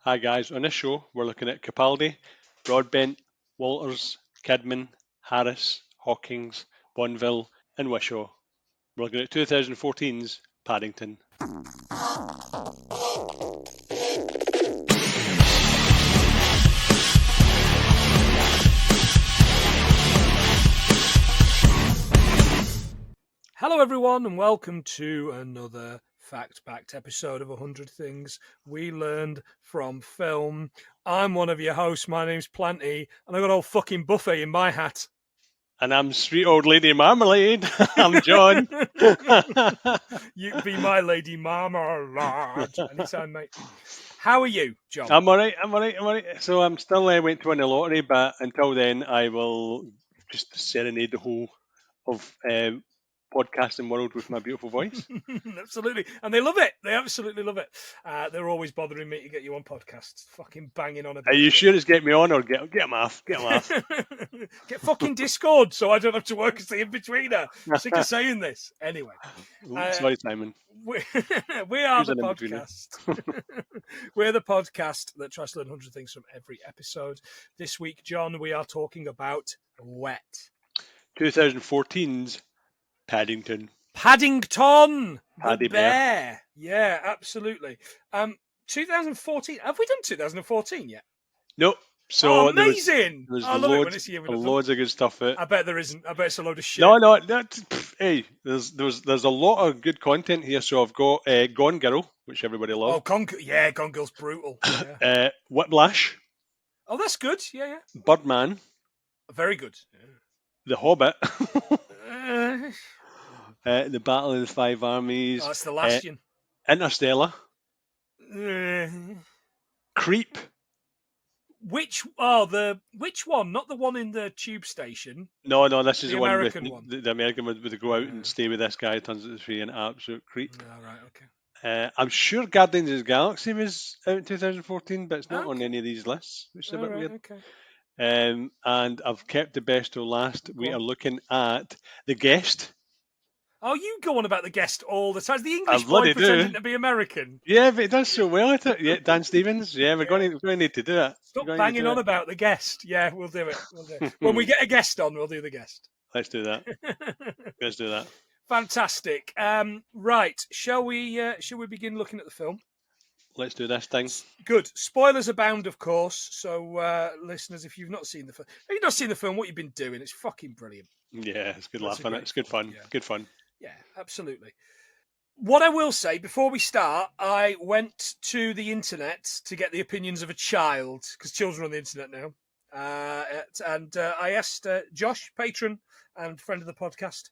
Hi guys, on this show we're looking at Capaldi, Broadbent, Walters, Kidman, Harris, Hawkins, Bonneville and Whishaw. We're looking at 2014's Paddington. Hello everyone and welcome to another fact-backed episode of 100 Things We Learned from Film. I'm one of your hosts, my name's Planty, and I've got old fucking Buffet in my hat. And I'm sweet old lady Marmalade. I'm John. You can be my lady Marmalade anytime, mate. How are you, John? I'm alright. So I'm still waiting to win the lottery, but until then I will just serenade the whole of podcasting world with my beautiful voice. Absolutely. And they love it. They absolutely love it. They're always bothering me to get you on podcasts. Fucking banging on about Are you it. sure it's get me on or get them off? Get them off. Get fucking Discord so I don't have to work as the in-betweener. Sick of saying this. Anyway. Sorry, Simon. We are Who's the an in-betweener? podcast. We're the podcast that tries to learn 100 things from every episode. This week, John, we are talking about wet. 2014's Paddington. Paddington, Paddy the bear. Yeah, absolutely. 2014. Have we done 2014 yet? Nope. So amazing! There's I love it when loads, it's here. When loads of good stuff. I bet there isn't. I bet it's a load of shit. No. Hey, there's a lot of good content here. So I've got Gone Girl, which everybody loves. Oh, Gone Girl's brutal. Yeah. Whiplash. Oh, that's good. Yeah. Birdman. Very good. Yeah. The Hobbit. The Battle of the Five Armies. Oh, it's the last one. Interstellar. Creep. Which one? Not the one in the tube station. No, this is the American one. The American one where they go out and stay with this guy. Turns out to be an absolute creep. Oh, right, okay. I'm sure Guardians of the Galaxy was out in 2014, but it's not on any of these lists, which is a bit weird. Okay. And I've kept the best till last. We are looking at The Guest. Oh, you go on about The Guest all the time. The English boy bloody pretending do. to be American. Yeah, but it does so well at it. Yeah, Dan Stevens. Yeah, we're going to need to do it. Stop banging on about The Guest. Yeah, we'll do it. When we get a guest on, we'll do The Guest. Let's do that. Let's do that. Fantastic. Right, shall we begin looking at the film? Let's do this thing. Good. Spoilers abound, of course. So, listeners, if you've not seen the film, what you've been doing? It's fucking brilliant. Yeah, it's good laughing. It's good fun. Yeah. Good fun. Yeah, absolutely. What I will say before we start, I went to the internet to get the opinions of a child because children are on the internet now, and I asked Josh, patron and friend of the podcast,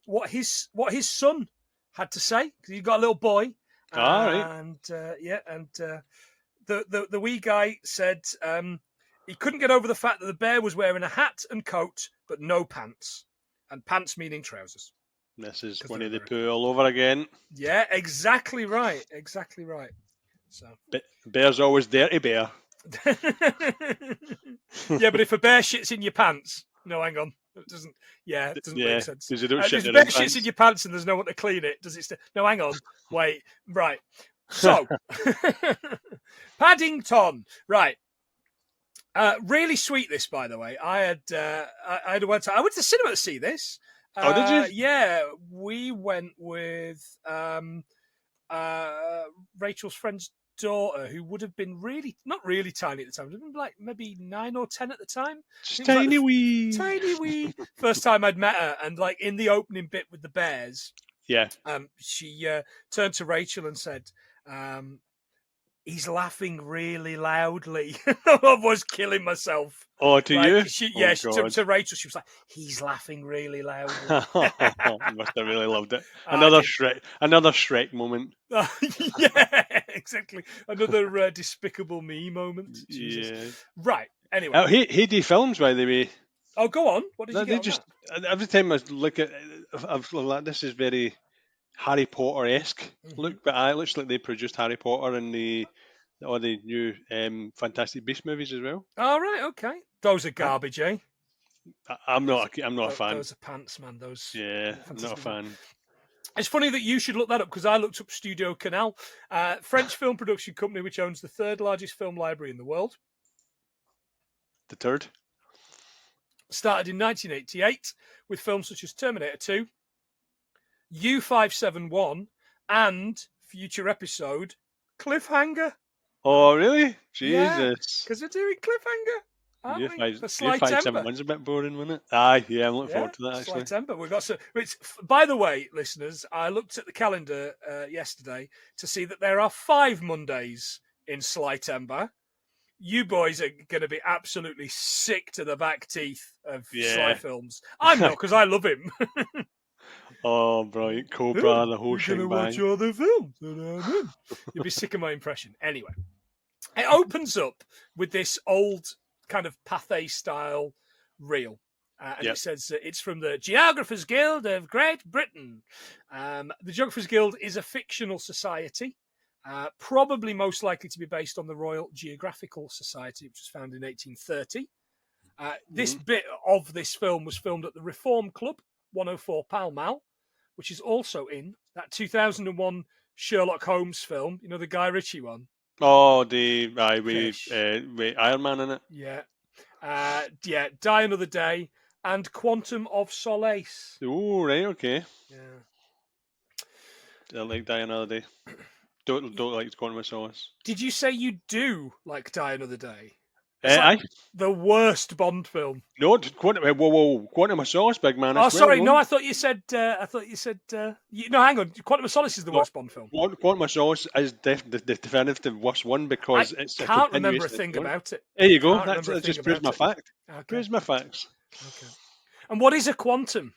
what his son had to say because he's got a little boy. All right. And the wee guy said he couldn't get over the fact that the bear was wearing a hat and coat, but no pants, and pants meaning trousers. This is Winnie the Pooh all over again. Yeah, exactly right. So bear's always dirty bear. Yeah, but if a bear shits in your pants, no, hang on, it doesn't. Yeah, it doesn't make sense. Because you don't shit if in a bear your shits pants. in your pants and there's no one to clean it, does it? No, hang on, wait, right. So, Paddington, right. Really sweet. This, by the way, I went to the cinema to see this. Oh, did you? Yeah, we went with Rachel's friend's daughter, who would have been not really tiny at the time. Would have been like maybe 9 or 10 at the time. Tiny wee. First time I'd met her, and like in the opening bit with the bears. Yeah. She turned to Rachel and said, he's laughing really loudly. I was killing myself. Oh, to you? To Rachel, she was like, he's laughing really loudly. Must have really loved it. Another Shrek moment. Yeah, exactly. Another Despicable Me moment. Jesus. Yeah. Right. Anyway. Hey Films, by the way. Oh, go on. What did you get? Just every time I look at, I've like, this is very Harry Potter-esque look, but it looks like they produced Harry Potter and all the new Fantastic Beasts movies as well. All right, okay. Those are garbage, eh? I'm not a fan. Those are pants, man. Those. Yeah, I'm not a fan. It's funny that you should look that up because I looked up Studio Canal, French film production company which owns the third largest film library in the world. The third. Started in 1988 with films such as Terminator 2, U571, and future episode Cliffhanger. Oh, really? Yeah, Jesus. because they're doing Cliffhanger. Aren't we? For Sly U571's Timber. a bit boring, wasn't it? Aye, yeah, I'm looking forward to that, Sly actually. Timber. We've got which, by the way, listeners, I looked at the calendar yesterday to see that there are 5 Mondays in Sly Timber. You boys are going to be absolutely sick to the back teeth of Sly films. I'm not, because I love him. Oh, brilliant. Cobra, the whole shebang. You're going to watch all the films that I'm in. You'll be sick of my impression. Anyway, it opens up with this old kind of Pathé style reel. And it says it's from the Geographers Guild of Great Britain. The Geographers Guild is a fictional society, probably most likely to be based on the Royal Geographical Society, which was founded in 1830. This bit of this film was filmed at the Reform Club, 104 Pall Mall, which is also in that 2001 Sherlock Holmes film, you know, the Guy Ritchie one. Oh, with Iron Man in it. Yeah. Die Another Day and Quantum of Solace. Oh, right, okay. Yeah. I like Die Another Day. Don't like Quantum of Solace. Did you say you do like Die Another Day? Aye. The worst Bond film. No, Quantum of Solace, big man. Oh, sorry, no, I thought you said. No, hang on. Quantum of Solace is the worst Bond film. Quantum of Solace is definitely the definitive worst one because I it's. Can't remember a thing about it. There you go. That just proves my fact. Okay. Proves my facts. Okay. And what is a quantum?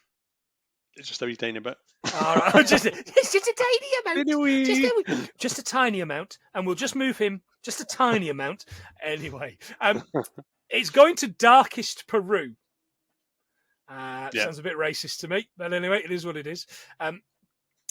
It's just a wee tiny bit. All right. It's just a tiny amount. Just a tiny amount, and we'll just move him just a tiny amount. Anyway, it's going to darkest Peru. Sounds a bit racist to me, but anyway, it is what it is.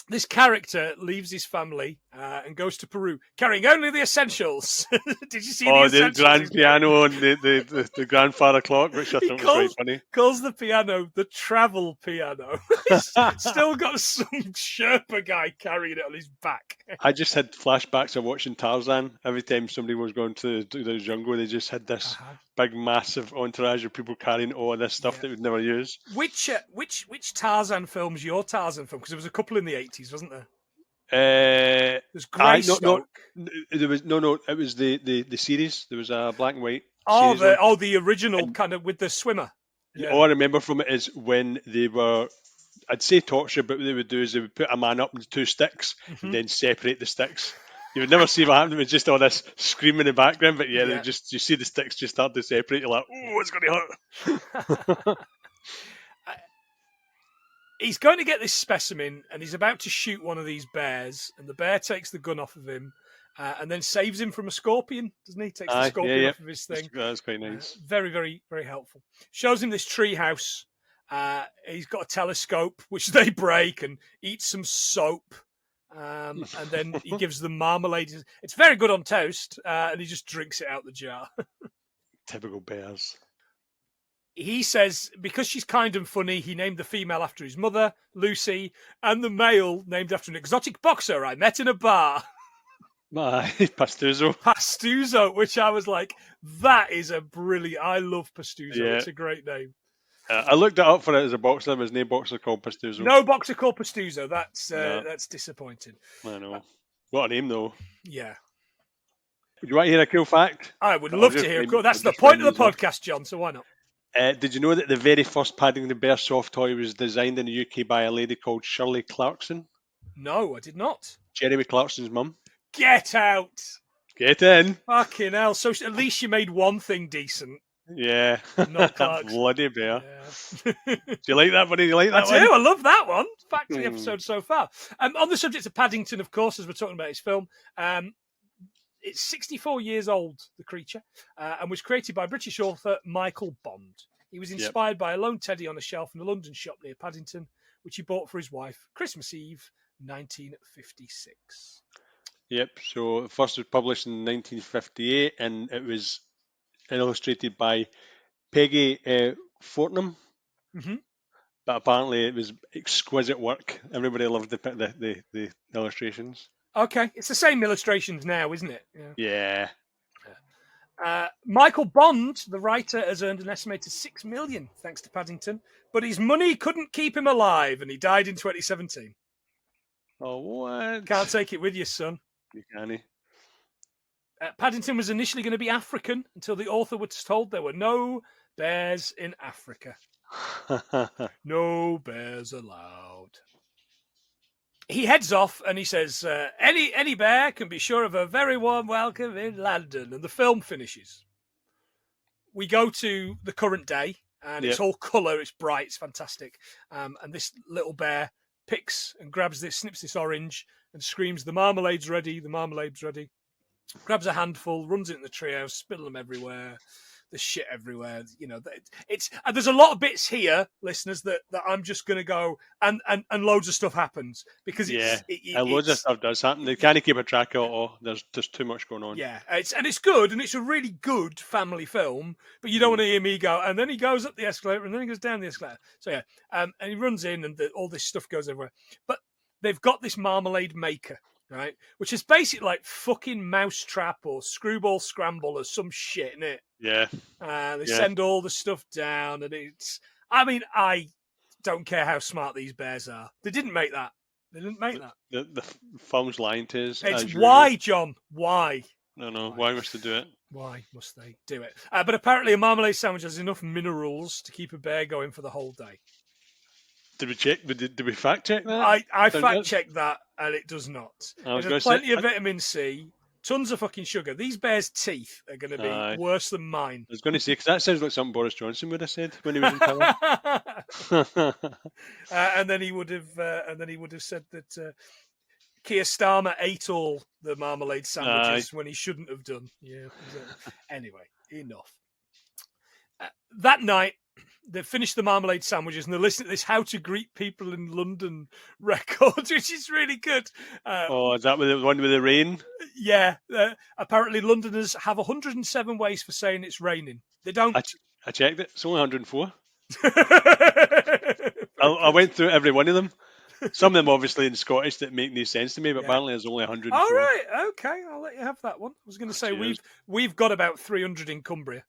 This character leaves his family and goes to Peru, carrying only the essentials. Did you see the essentials? The grand piano and the grandfather clock, which I thought was quite funny. Calls the piano the travel piano. He's still got some Sherpa guy carrying it on his back. I just had flashbacks of watching Tarzan. Every time somebody was going to the jungle, they just had this big, massive entourage of people carrying all of this stuff that we'd never use. Which Tarzan film's your Tarzan film? Because there was a couple in the 80s, wasn't there? There's Greystoke. There was it was the series. There was a black and white. The original kind of with the swimmer. Yeah. All I remember from it is when they were, I'd say torture, but what they would do is they would put a man up with 2 sticks and then separate the sticks. You would never see what happened. It was just all this scream in the background, but you see the sticks just start to separate. You're like, oh, it's going to hurt. He's going to get this specimen and he's about to shoot one of these bears, and the bear takes the gun off of him and then saves him from a scorpion, doesn't he? Takes the scorpion off of his thing. That's quite nice. Very, very, very helpful. Shows him this tree house. He's got a telescope, which they break, and eat some soap. And then he gives them marmalade. It's very good on toast, and he just drinks it out the jar. Typical bears. He says, because she's kind and funny, he named the female after his mother, Lucy, and the male named after an exotic boxer I met in a bar. Pastuzo, which I was like, that is a brilliant... I love Pastuzo. Yeah. It's a great name. I looked it up for it as a boxer. There's no boxer called Pastuzo. No boxer called Pastuzo. That's disappointing. I know. What a name, though. Yeah. Would you want to hear a cool fact? I would love to hear a cool... That's the point of the podcast, John, so why not? Did you know that the very first Paddington Bear soft toy was designed in the UK by a lady called Shirley Clarkson? No, I did not. Jeremy Clarkson's mum. Get out! Get in! Fucking hell. So at least you made one thing decent. Yeah. Not Clarkson. Bloody bear. Yeah. Do you like that, buddy? Do you like that one? I do. I love that one. Back to the episode so far. On the subject of Paddington, of course, as we're talking about his film, it's 64 years old, the creature, and was created by British author Michael Bond. He was inspired by a lone teddy on a shelf in a London shop near Paddington, which he bought for his wife Christmas Eve, 1956. Yep, so first was published in 1958, and it was illustrated by Peggy Fortnum. Mm-hmm. but apparently it was exquisite work. Everybody loved the illustrations. Okay, it's the same illustrations now, isn't it? Yeah. Michael Bond, the writer, has earned an estimated $6 million thanks to Paddington, but his money couldn't keep him alive, and he died in 2017. Oh, what? Can't take it with you, son. You can't. Paddington was initially going to be African until the author was told there were no bears in Africa. No bears allowed. He heads off and he says, any bear can be sure of a very warm welcome in London. And the film finishes. We go to the current day and it's all colour, it's bright, it's fantastic. And this little bear picks and grabs this, snips this orange and screams, the marmalade's ready, the marmalade's ready. Grabs a handful, runs it in the treehouse, spittle them everywhere. There's shit everywhere. You know, it's there's a lot of bits here, listeners, that I'm just going to go and loads of stuff happens because loads of stuff does happen. They can't keep a track of it all. There's just too much going on. Yeah, it's good and it's a really good family film, but you don't want to hear me go. And then he goes up the escalator and then he goes down the escalator. So yeah, and he runs in and all this stuff goes everywhere. But they've got this marmalade maker. Right, which is basically like fucking Mousetrap or Screwball Scramble or some shit, innit? Yeah. They send all the stuff down, and it's. I mean, I don't care how smart these bears are. They didn't make that. They didn't make that. The film's lying to us. It's why, John? Why? I don't know. Why must they do it? Why must they do it? But apparently, a marmalade sandwich has enough minerals to keep a bear going for the whole day. Did we check? Did we fact check that? I fact checked that, and it does not. There's plenty of vitamin C, tons of fucking sugar. These bears' teeth are going to be worse than mine. I was going to say because that sounds like something Boris Johnson would have said when he was in power. And then he would have said that Keir Starmer ate all the marmalade sandwiches when he shouldn't have done. Yeah. Anyway, enough. That night. They finished the marmalade sandwiches and they listened to this How to Greet People in London record, which is really good. Is that the one with the rain? Yeah. Apparently Londoners have 107 ways for saying it's raining. They don't. I checked it. It's only 104. I went through every one of them. Some of them obviously in Scottish that make no sense to me, but apparently there's only 104. All right. Okay. I'll let you have that one. I was going to say we've got about 300 in Cumbria.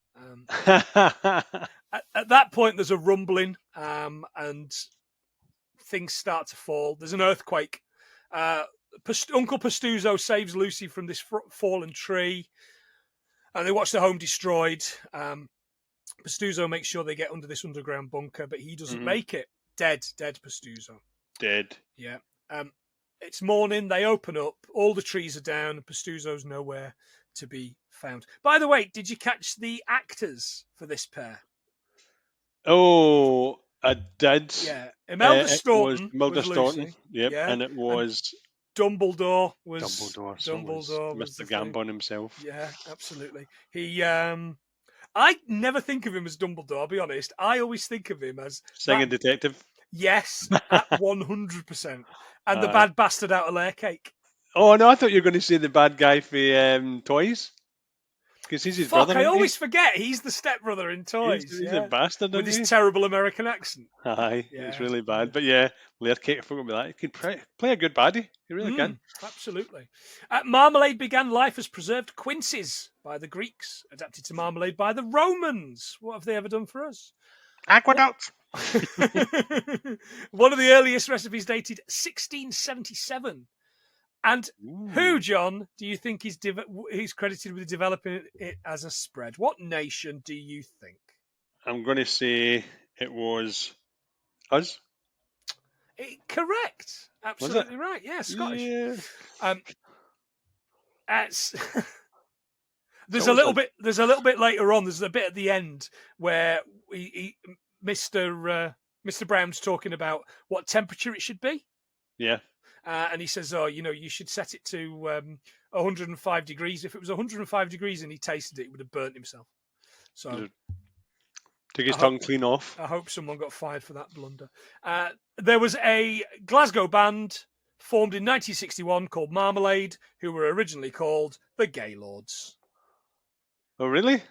At that point, there's a rumbling and things start to fall. There's an earthquake. Uncle Pastuzo saves Lucy from this fallen tree, and they watch the home destroyed. Pastuzo makes sure they get under this underground bunker, but he doesn't make it. Dead Pastuzo. Dead. Yeah. It's morning. They open up. All the trees are down. And Pastuzo's nowhere to be found. By the way, did you catch the actors for this pair? Oh, I did. Yeah, Imelda Staunton. Imelda Staunton. Lucy. Yep, Yeah. and it was Dumbledore was Mr. Gambon himself. Yeah, absolutely. He, I never think of him as Dumbledore. I'll be honest. I always think of him as singing detective. Yes, at 100%. And the bad bastard out of layer cake. Oh no, I thought you were going to say the bad guy for Toys. Because he's his brother. I always forget he's the stepbrother in Toys. He's a bastard, with his terrible American accent. Aye, it's really bad. But yeah, layer cake, I forgot about that. He can play a good baddie. He really can. Absolutely. Marmalade began life as preserved quinces by the Greeks, adapted to marmalade by the Romans. What have they ever done for us? Aqueduct. One of the earliest recipes dated 1677. And who, John, do you think he's credited with developing it as a spread? What nation do you think? I'm going to say it was us. Correct. Absolutely right. Yeah, Scottish. Yeah. There's a little bit later on. There's a bit at the end where Mr. Brown's talking about what temperature it should be. Yeah. And he says, you should set it to 105 degrees. If it was 105 degrees and he tasted it, he would have burnt himself. So took his tongue clean off. I hope someone got fired for that blunder. There was a Glasgow band formed in 1961 called Marmalade, who were originally called the Gaylords. Oh, really?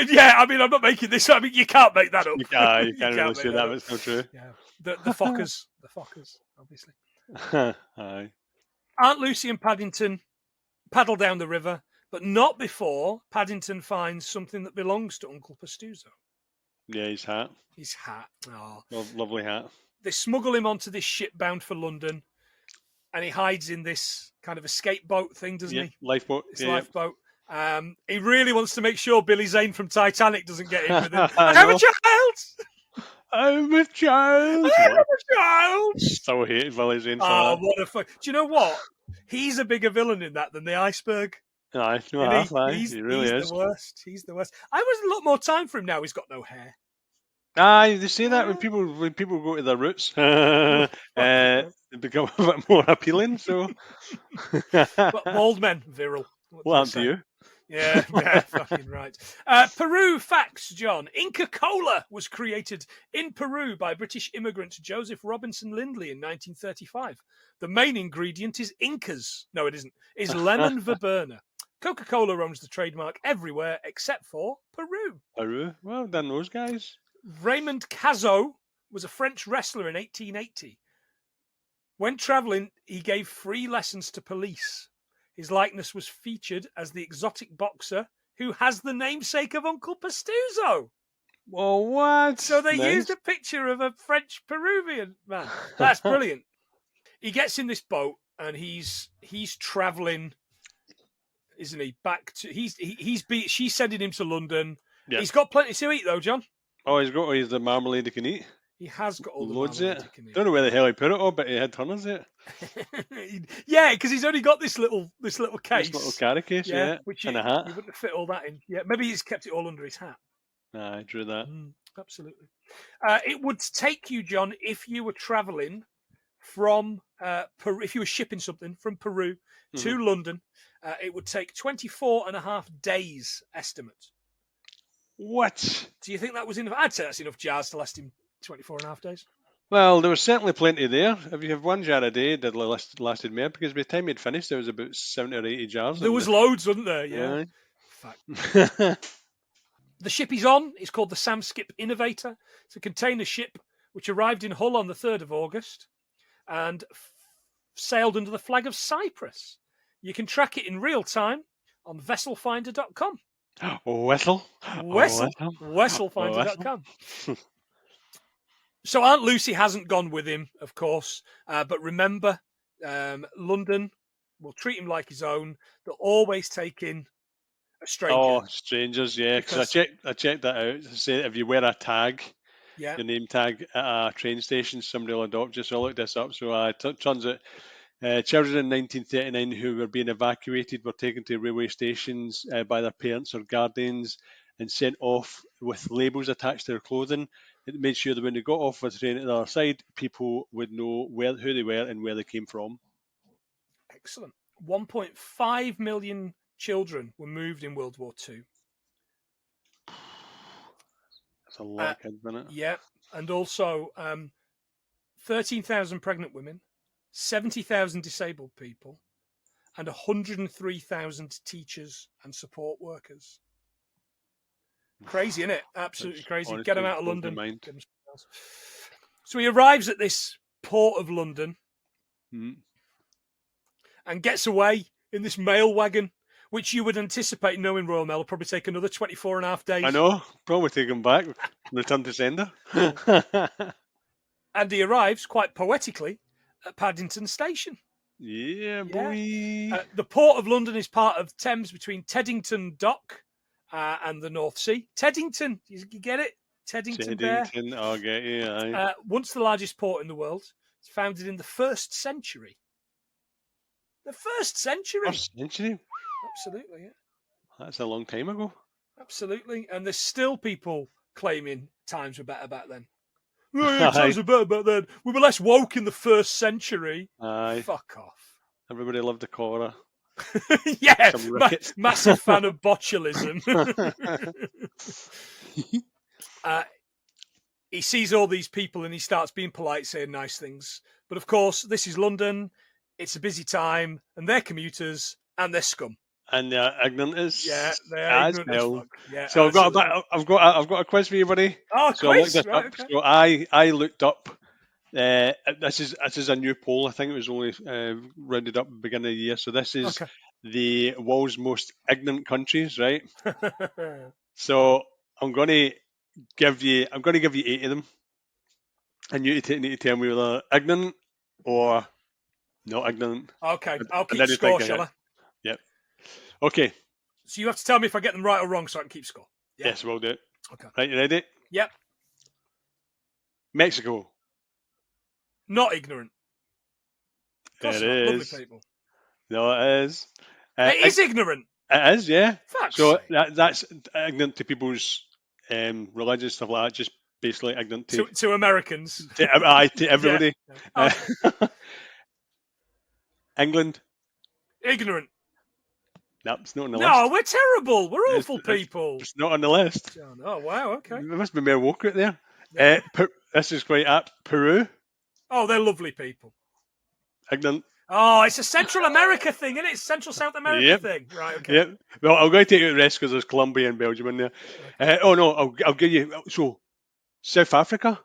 Yeah, I mean, I'm not making this. I mean, you can't make that up. You can't really say that, but it's not true. Yeah, the Fockers, obviously. Aye. Aunt Lucy and Paddington paddle down the river, but not before Paddington finds something that belongs to Uncle Pastuzo. Yeah, his hat. His hat. Oh. Lovely hat. They smuggle him onto this ship bound for London, and he hides in this kind of escape boat thing, doesn't he? Lifeboat. This lifeboat. He really wants to make sure Billy Zane from Titanic doesn't get in with him. I'm a child! I'm a child! I'm a child! So hated Billy Zane for that. what a fuck. Do you know what? He's a bigger villain in that than the iceberg. Aye, he really is. The worst. He's the worst. I was a lot more time for him now. He's got no hair. Aye, they say that when people go to their roots, they become a bit more appealing. So, but bald men, virile. What happened to you? Yeah, fucking right. Peru facts, John. Inca Cola was created in Peru by British immigrant Joseph Robinson Lindley in 1935. The main ingredient is Incas. No, it isn't. Is lemon verbena. Coca-Cola owns the trademark everywhere except for Peru. Peru? Well done, those guys. Raymond Cazot was a French wrestler in 1880. When travelling, he gave free lessons to police. His likeness was featured as the exotic boxer who has the namesake of Uncle Pastuzo. Well, what? So they used a picture of a French Peruvian man. That's brilliant. He gets in this boat and he's travelling, isn't he? Back to she's sending him to London. Yep. He's got plenty to eat though, John. Oh, he's the marmalade he can eat. He has got all the loads marmalade it. He can eat. Don't know where the hell he put it all, but he had tons of it. Yeah, because he's only got this little case. This little carry case, which and a hat. He wouldn't fit all that in. Yeah, maybe he's kept it all under his hat. I drew that. Absolutely. It would take you, John, if you were travelling from Peru, if you were shipping something from Peru to London, it would take 24.5 days estimate. What? Do you think that was enough? I'd say that's enough jars to last him 24.5 days. Well, there was certainly plenty there. If you have one jar a day, that lasted more, because by the time he'd finished, there was about 70 or 80 jars. There was loads, wasn't there? Yeah. Fact. The ship he's on is called the Sam Skip Innovator. It's a container ship which arrived in Hull on the 3rd of August and sailed under the flag of Cyprus. You can track it in real time on vesselfinder.com. Vesselfinder.com. So Aunt Lucy hasn't gone with him, of course, but remember, London will treat him like his own. They'll always take in a stranger. Oh, strangers, yeah. Because I checked that out. It said if you wear a tag, your name tag at a train station, somebody will adopt you. So I looked this up. So turns out children in 1939 who were being evacuated were taken to railway stations by their parents or guardians and sent off with labels attached to their clothing. It made sure that when they got off the train at the other side, people would know who they were and where they came from. Excellent. 1.5 million children were moved in World War II. That's a lot of kids, isn't it? Yeah. And also 13,000 pregnant women, 70,000 disabled people, and 103,000 teachers and support workers. Crazy, isn't it? Absolutely crazy. Get him out of London. So he arrives at this port of London and gets away in this mail wagon, which you would anticipate, knowing Royal Mail, will probably take another 24.5 days. I know. Probably take him back. Return to sender. And he arrives, quite poetically, at Paddington Station. Yeah, boy. The Port of London is part of Thames between Teddington Dock and the North Sea. Teddington, you get it? Teddington Bear. I'll get you. Once the largest port in the world. It's founded in the 1st century. The 1st century? 1st century? Absolutely, yeah. That's a long time ago. Absolutely. And there's still people claiming times were better back then. Times were better back then. We were less woke in the 1st century. Aye. Fuck off. Everybody loved the cholera. Yeah, massive fan of botulism. He sees all these people and he starts being polite, saying nice things. But of course, this is London. It's a busy time, and they're commuters and they're scum. And they're ignorant Yeah, as they're ignorant as fuck. Yeah, so absolutely. I've got a quiz for you, buddy. Oh, So I looked quiz, this right? up. Okay. So I looked up. This is a new poll. I think it was only rounded up at the beginning of the year. So this is Okay. the world's most ignorant countries, right? So I'm going to give you 8 of them, and you need to tell me whether they're ignorant or not ignorant. Okay, I'll And keep then you score, think, shall I? Yep. Okay. So you have to tell me if I get them right or wrong so I can keep score. Yeah. Yes, we'll do it. Okay. Right, you ready? Yep. Mexico. Not ignorant. Of course It not. Lovely is. people. No, it is. It is ignorant. It is, yeah. Fuck's So sake. that's ignorant to people's religion, stuff like that. Just basically ignorant To Americans. to everybody. Yeah. England. Ignorant. No, it's not on the list. No, we're terrible. We're awful people. It's not on the list. Oh, wow, okay. There must be more woke out there. Yeah. This is quite apt. Peru. Oh, they're lovely people. Ignorant. Oh, it's a Central America thing, isn't it? It's Central South America thing. Right, okay. Yep. Well, I'll go take out the rest because there's Colombia and Belgium in there. Okay. Oh, no, I'll give you... So, South Africa?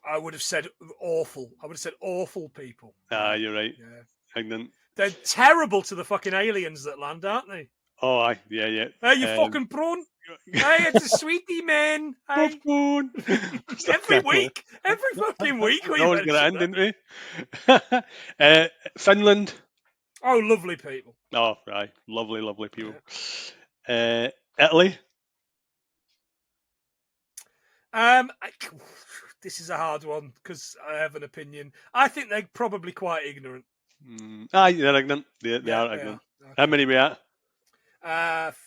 I would have said awful. I would have said awful people. Ah, you're right. Yeah. Ignorant. They're terrible to the fucking aliens that land, aren't they? Oh, aye. Yeah. Hey, you fucking prawn. Hey, it's a sweetie, man. Hey. Every week. Every fucking week. We always going to end, didn't we? Finland. Oh, lovely people. Oh, aye. Lovely people. Yeah. Italy. This is a hard one because I have an opinion. I think they're probably quite ignorant. Aye, they're ignorant. They are ignorant. Okay. How many we at?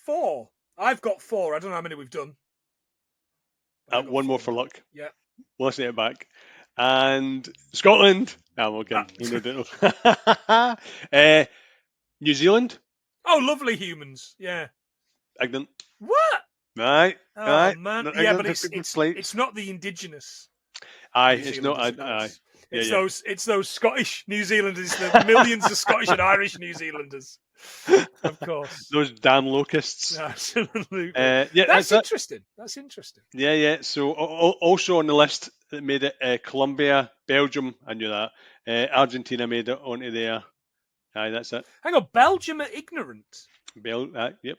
4. I've got 4. I don't know how many we've done. One more for luck. Yeah. We'll listen it back. And Scotland. I'm okay. New Zealand. Oh, lovely humans. Yeah. Ignorant. What? Right. Oh, right. man. Not Yeah, but it's not the indigenous. Aye, it's not. Aye. It's those Scottish New Zealanders, the millions of Scottish and Irish New Zealanders. Of course. Those damn locusts. Absolutely. Yeah, that's interesting. That's interesting. Yeah. So also on the list that made it Colombia, Belgium, I knew that. Argentina made it onto there. Aye, that's it. Hang on, Belgium are ignorant. Yep.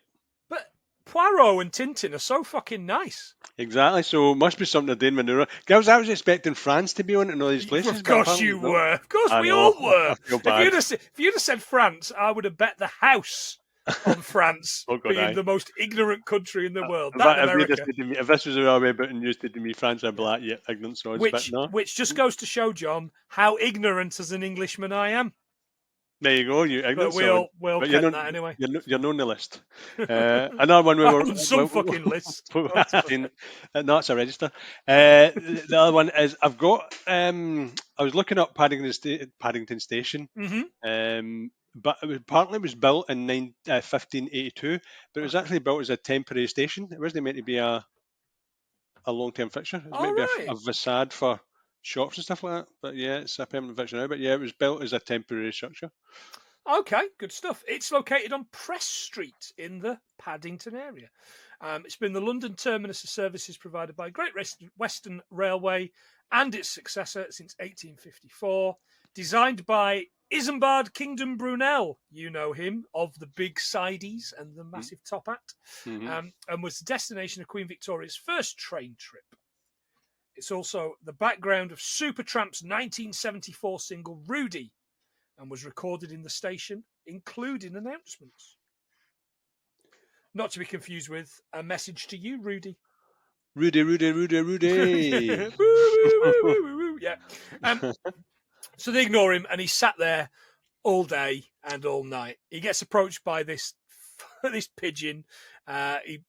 But Poirot and Tintin are so fucking nice. Exactly. So must be something they're doing manure. Girls, I was expecting France to be on it in all these places. Of course you were. Of course we all were. If you'd have said France, I would have bet the house on France being the most ignorant country in the world. If this was a way about and used to me, France, I'd be like, yeah, ignorant. So which just goes to show, John, how ignorant as an Englishman I am. There you go, you ignorant. But we'll get that anyway. You're on the list. Another one we were on some fucking list. No, it's a register. The other one is I've got. I was looking up Paddington Station. Mm-hmm. But apparently it was built in 1582, but it was actually built as a temporary station. It wasn't meant to be a long-term fixture. It was meant to be a facade for shops and stuff like that. But yeah, it's a permanent fixture now. But yeah, it was built as a temporary structure. Okay, good stuff. It's located on Press Street in the Paddington area. It's been the London terminus of services provided by Great Western Railway and its successor since 1854. Designed by Isambard Kingdom Brunel, you know him, of the big sides and the massive top hat, and was the destination of Queen Victoria's first train trip. It's also the background of Supertramp's 1974 single Rudy, and was recorded in the station, including announcements. Not to be confused with A Message to You, Rudy. Rudy. Yeah. So they ignore him, and he sat there all day and all night. He gets approached by this pigeon. He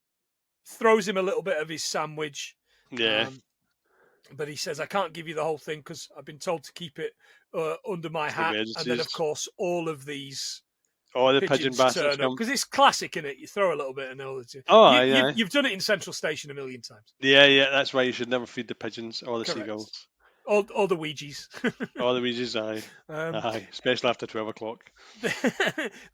throws him a little bit of his sandwich. Yeah. But he says, I can't give you the whole thing because I've been told to keep it under my hat. And then, of course, all of these the pigeon bastards come. Because it's classic, isn't it? You throw a little bit and all that. You've done it in Central Station a million times. Yeah, that's why you should never feed the pigeons or the seagulls. All the Ouijas. All the Ouijas, aye. Aye, especially after 12 o'clock.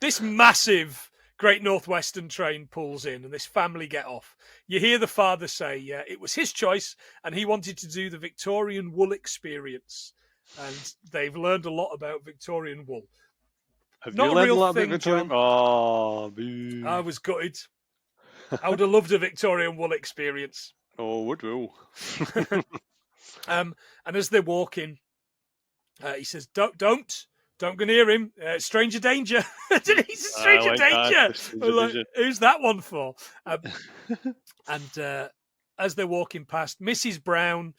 This massive Great Northwestern train pulls in and this family get off. You hear the father say, yeah, it was his choice and he wanted to do the Victorian wool experience. And they've learned a lot about Victorian wool. Have Not you a learned a real lot thing, about Victorian? John. Oh, boo. I was gutted. I would have loved a Victorian wool experience. Oh, would will. And as they're walking, he says, "Don't go near him. Stranger danger." He's a stranger danger. Who's that one for? And as they're walking past, Mrs. Brown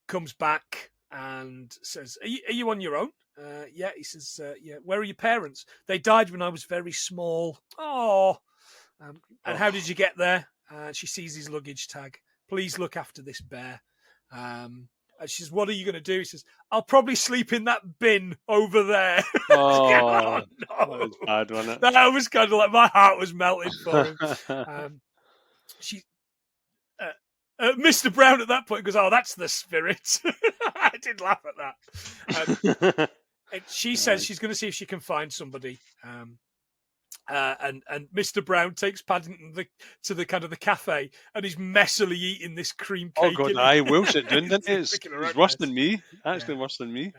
comes back and says, "Are you on your own?" Yeah, he says, "Yeah." "Where are your parents?" "They died when I was very small." "Oh." And how did you get there? She sees his luggage tag. "Please look after this bear." And she says, "What are you going to do?" He says, "I'll probably sleep in that bin over there." Oh, no. That was bad, wasn't it? That was kind of like my heart was melting for him. Mr. Brown at that point goes, "Oh, that's the spirit." I did laugh at that. And she says she's going to see if she can find somebody. And Mr. Brown takes Paddington to the kind of the cafe, and he's messily eating this cream cake. Oh God, I will sit down, didn't he? It's worse than me. Actually, worse than me.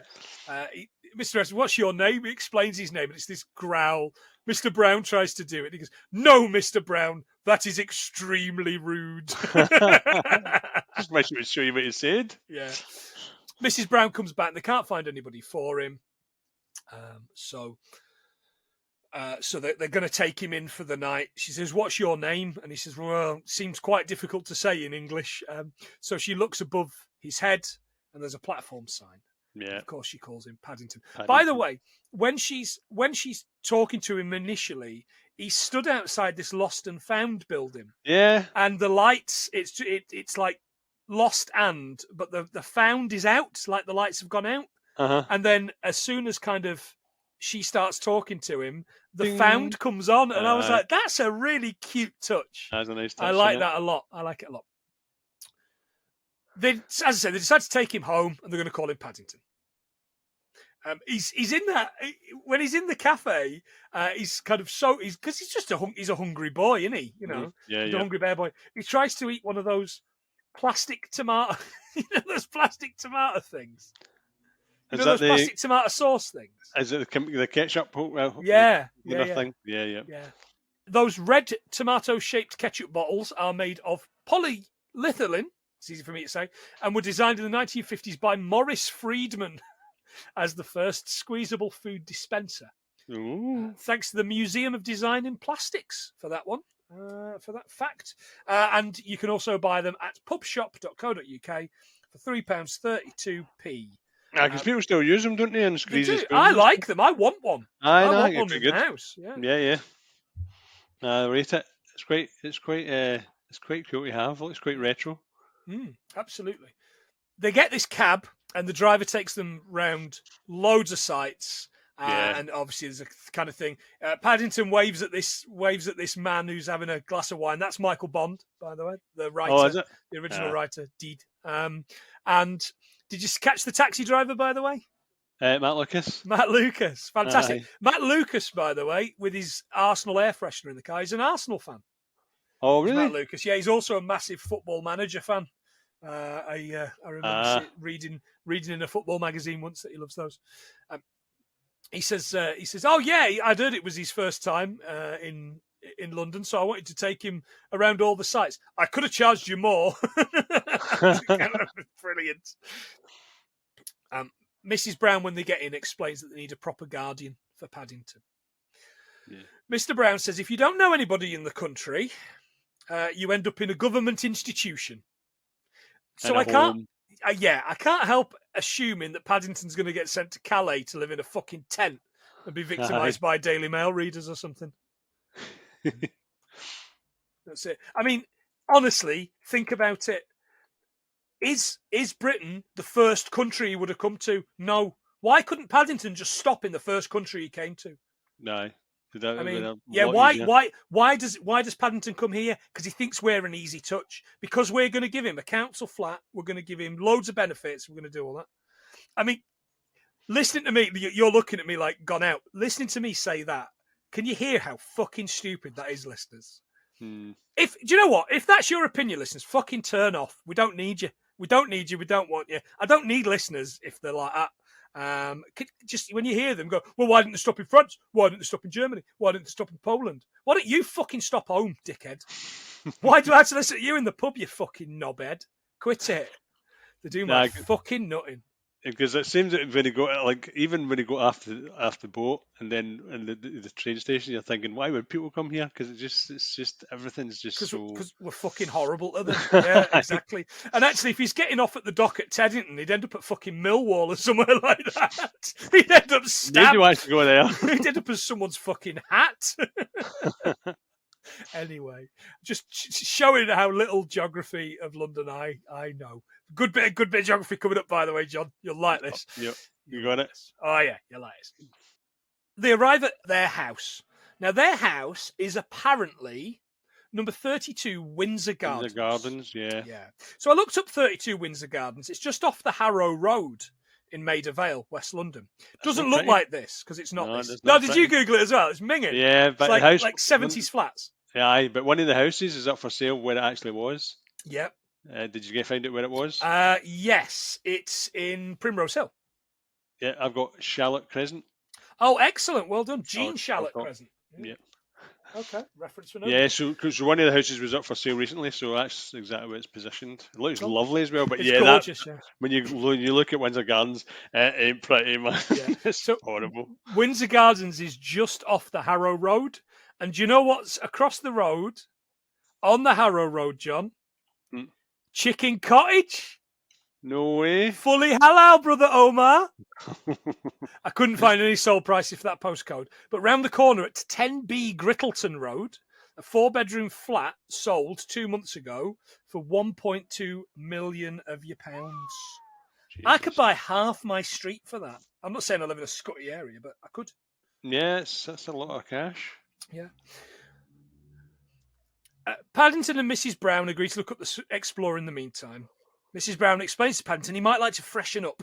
Mr. S, "What's your name?" He explains his name, and it's this growl. Mr. Brown tries to do it. He goes, "No, Mr. Brown, that is extremely rude." Just wish it would show you what he said. Yeah. Mrs. Brown comes back, and they can't find anybody for him. So they're going to take him in for the night. She says, "What's your name?" And he says, "Well, it seems quite difficult to say in English." So she looks above his head, and there's a platform sign. Yeah. Of course, she calls him Paddington. By the way, when she's talking to him initially, he stood outside this lost and found building. Yeah. And the lights, it's like lost but the found is out, like the lights have gone out. Uh-huh. And then as soon as kind of she starts talking to him, the found comes on, and I was like, "That's a really cute touch." That's a nice touch. I like that a lot. I like it a lot. As I said, they decide to take him home, and they're going to call him Paddington. He's in that when he's in the cafe. He's kind of because he's just he's a hungry boy, isn't he? You know, he's a hungry bear boy. He tries to eat one of those plastic tomato, those plastic tomato things. Those plastic tomato sauce things. Is it the ketchup? Thing? Yeah. Those red tomato-shaped ketchup bottles are made of polyethylene. It's easy for me to say, and were designed in the 1950s by Morris Friedman as the first squeezable food dispenser. Thanks to the Museum of Design in Plastics for that one, for that fact. And you can also buy them at pubshop.co.uk for £3.32p. Because people still use them, don't they? And squeezes. I like them. I want one. I want one in the house. Yeah. I rate it. It's quite cool to have. It's quite retro. Absolutely. They get this cab, and the driver takes them round loads of sites. And obviously, there's a kind of thing. Paddington waves at this man who's having a glass of wine. That's Michael Bond, by the way, the writer, is it? The original writer, Deed. And did you catch the taxi driver, by the way? Matt Lucas. Matt Lucas, fantastic. Matt Lucas, by the way, with his Arsenal air freshener in the car, he's an Arsenal fan. Oh, really? Matt Lucas, yeah, he's also a massive Football Manager fan. I remember reading in a football magazine once that he loves those. He says, "Oh yeah, I'd heard it was his first time in London, so I wanted to take him around all the sites. I could have charged you more." Brilliant. Mrs. Brown, when they get in, explains that they need a proper guardian for Paddington. Yeah. Mr. Brown says, "If you don't know anybody in the country, you end up in a government institution." So I can't help assuming that Paddington's going to get sent to Calais to live in a fucking tent and be victimised by Daily Mail readers or something. That's it. I mean, honestly, think about it. Is Britain the first country he would have come to? No. Why couldn't Paddington just stop in the first country he came to? No. Why does Paddington come here? Because he thinks we're an easy touch. Because we're going to give him a council flat. We're going to give him loads of benefits. We're going to do all that. I mean, listening to me, you're looking at me like gone out. Listening to me say that, can you hear how fucking stupid that is, listeners? Hmm. Do you know what? If that's your opinion, listeners, fucking turn off. We don't need you. We don't need you. We don't want you. I don't need listeners if they're like that. Just when you hear them go, well, why didn't they stop in France? Why didn't they stop in Germany? Why didn't they stop in Poland? Why don't you fucking stop home, dickhead? Why do I have to listen to you in the pub, you fucking knobhead? Quit it. They do my fucking nutting. Because it seems that when you go, like, even when you go off the boat and then in the train station, you're thinking, why would people come here? Because it's just everything's just so. Because we're fucking horrible to them. Yeah, exactly. And actually, if he's getting off at the dock at Teddington, he'd end up at fucking Millwall or somewhere like that. He'd end up stabbed. Maybe I should go there. He'd end up as someone's fucking hat. Anyway, just showing how little geography of London I know. Good bit of geography coming up, by the way, John. You'll like this. Yep, you got it. Oh yeah, you'll like this. They arrive at their house. Now their house is apparently number 32 Windsor Gardens. Windsor Gardens, yeah. Yeah. So I looked up 32 Windsor Gardens. It's just off the Harrow Road in Maida Vale, West London. Doesn't look like this because it's not this. No, did you Google it as well? It's minging. Yeah, but it's the house, like 70s flats. Yeah, but one of the houses is up for sale where it actually was. Yep. Did you find out where it was? Yes, it's in Primrose Hill. Yeah, I've got Charlotte Crescent. Oh, excellent. Well done. Jean Charlotte Crescent. Yeah. Okay, reference for no. Yeah, so one of the houses was up for sale recently, so that's exactly where it's positioned. It looks lovely as well, but it's gorgeous, yeah. When you look at Windsor Gardens, it ain't pretty, man. Yeah. It's so horrible. Windsor Gardens is just off the Harrow Road, and do you know what's across the road on the Harrow Road, John? Chicken Cottage. No way. Fully halal, brother Omar. I couldn't find any sold prices for that postcode. But round the corner at 10B Grittleton Road, a 4-bedroom flat sold 2 months ago for 1.2 million of your pounds. Jesus. I could buy half my street for that. I'm not saying I live in a scutty area, but I could. Yeah, that's a lot of cash. Yeah. Paddington and Mrs. Brown agree to look up the Explorer in the meantime. Mrs. Brown explains to Paddington he might like to freshen up.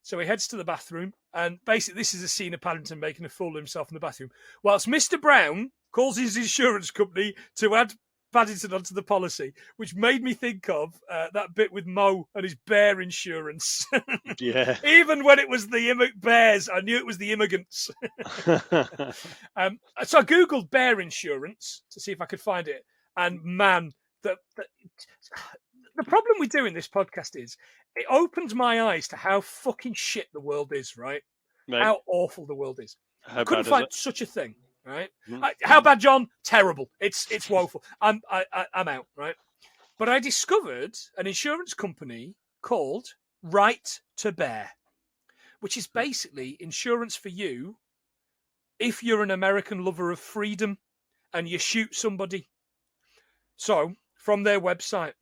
So he heads to the bathroom, and basically this is a scene of Paddington making a fool of himself in the bathroom, whilst Mr. Brown calls his insurance company to add Paddington onto the policy, which made me think of that bit with Mo and his bear insurance. Yeah. Even when it was the bears, I knew it was the immigrants. So I Googled bear insurance to see if I could find it. And man, the problem we do in this podcast is it opens my eyes to how fucking shit the world is, right? How awful the world is. I couldn't find such a thing, right? How bad, John? Terrible. It's woeful. I'm out, right? But I discovered an insurance company called Right to Bear, which is basically insurance for you if you're an American lover of freedom and you shoot somebody. So, from their website,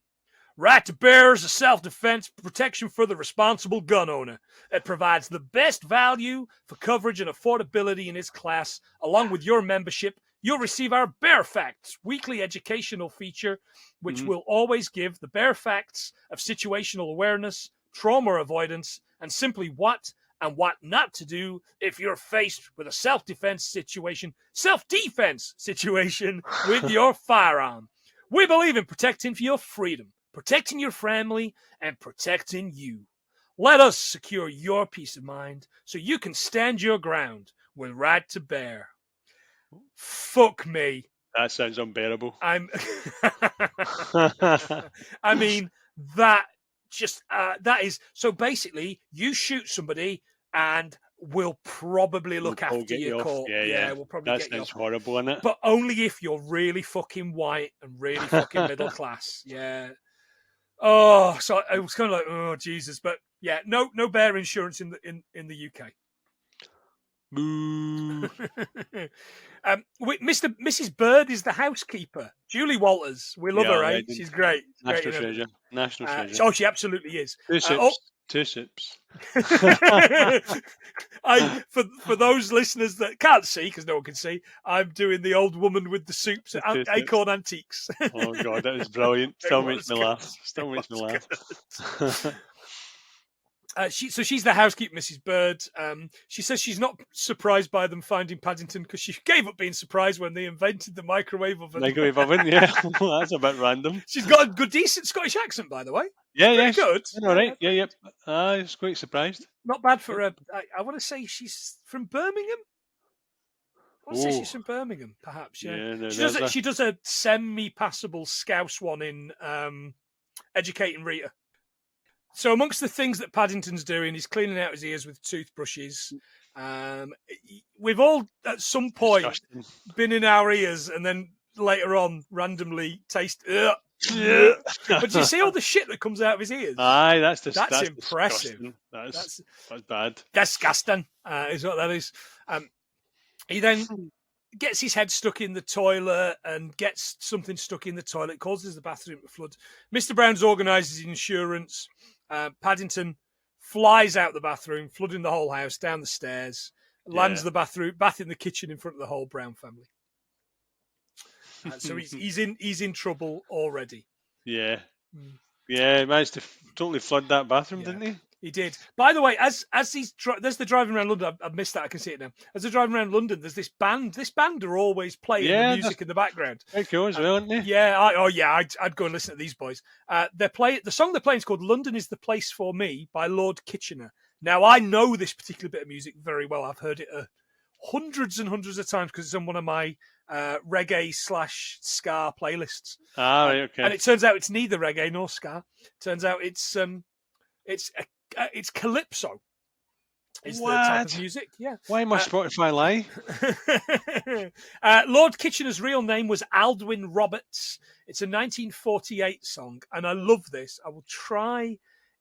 Right to Bear is a self-defense protection for the responsible gun owner. It provides the best value for coverage and affordability in its class. Along with your membership, you'll receive our Bear Facts weekly educational feature, which will always give the bare facts of situational awareness, trauma avoidance, and simply what and what not to do if you're faced with a self-defense situation with your firearm. We believe in protecting your freedom, protecting your family, and protecting you. Let us secure your peace of mind so you can stand your ground with Right to Bear. Fuck me. That sounds unbearable. I mean, that is... So basically, you shoot somebody and we'll probably look after your court. Yeah. We'll probably that get you off. Sounds horrible, isn't it? But only if you're really fucking white and really fucking middle class. Yeah. Oh, so I was kind of like, oh Jesus, but yeah, no bear insurance in the UK. Boo. Mrs. Bird is the housekeeper. Julie Walters, we love her, right? She's great. National treasure. National treasure. Oh, she absolutely is. Two sips. For those listeners that can't see, because no one can see, I'm doing the old woman with the soups at Acorn Antiques. Oh God, that was brilliant. Still makes me laugh. She's the housekeeper, Mrs. Bird. She says she's not surprised by them finding Paddington because she gave up being surprised when they invented the microwave oven. Microwave oven, yeah. That's a bit random. She's got a good, decent Scottish accent, by the way. Yeah, good. All right, yeah. I was quite surprised. Not bad for her. I want to say she's from Birmingham. I want to say she's from Birmingham, perhaps. Yeah. She does a semi-passable Scouse one in Educating Rita. So amongst the things that Paddington's doing, he's cleaning out his ears with toothbrushes. We've all, at some point, been in our ears and then later on randomly taste. But you see all the shit that comes out of his ears? Aye, that's impressive. That's bad. Disgusting is what that is. He then gets his head stuck in the toilet and gets something stuck in the toilet, causes the bathroom to flood. Mr. Brown's organises insurance. Paddington flies out the bathroom, flooding the whole house, down the stairs, lands the bath in the kitchen in front of the whole Brown family. So he's in trouble already. Yeah. Yeah, he managed to totally flood that bathroom, didn't he? He did. By the way, as there's the driving around London. I've missed that. I can see it now. As they're driving around London, there's this band. This band are always playing the music in the background. Very cool as well, aren't they? Yeah. I'd go and listen to these boys. The song they're playing is called "London Is the Place for Me" by Lord Kitchener. Now I know this particular bit of music very well. I've heard it hundreds and hundreds of times because it's on one of my reggae/ska playlists. Right, okay. And it turns out it's neither reggae nor ska. Turns out it's calypso. Is the type of music? Yeah. Why must Spotify lie? Lord Kitchener's real name was Aldwin Roberts. It's a 1948 song, and I love this. I will try,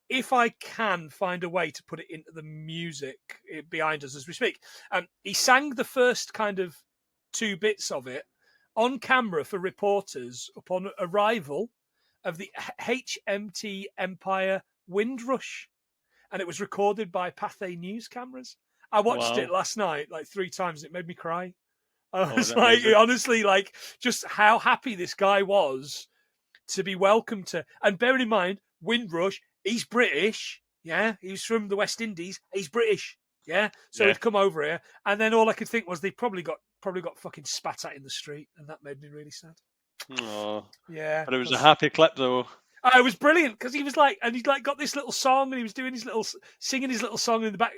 if I can, find a way to put it into the music behind us as we speak. He sang the first kind of 2 bits of it on camera for reporters upon arrival of the HMT Empire Windrush. And it was recorded by Pathé News cameras. I watched it last night like 3 times. It made me cry. I was honestly, just how happy this guy was to be welcomed to. And bearing in mind, Windrush, he's British. Yeah, he's from the West Indies. He's British. Yeah, so he'd come over here, and then all I could think was they probably got fucking spat at in the street, and that made me really sad. Oh, yeah. But it was a happy clip, though. It was brilliant because he was and he'd got this little song, and he was doing singing his little song in the back,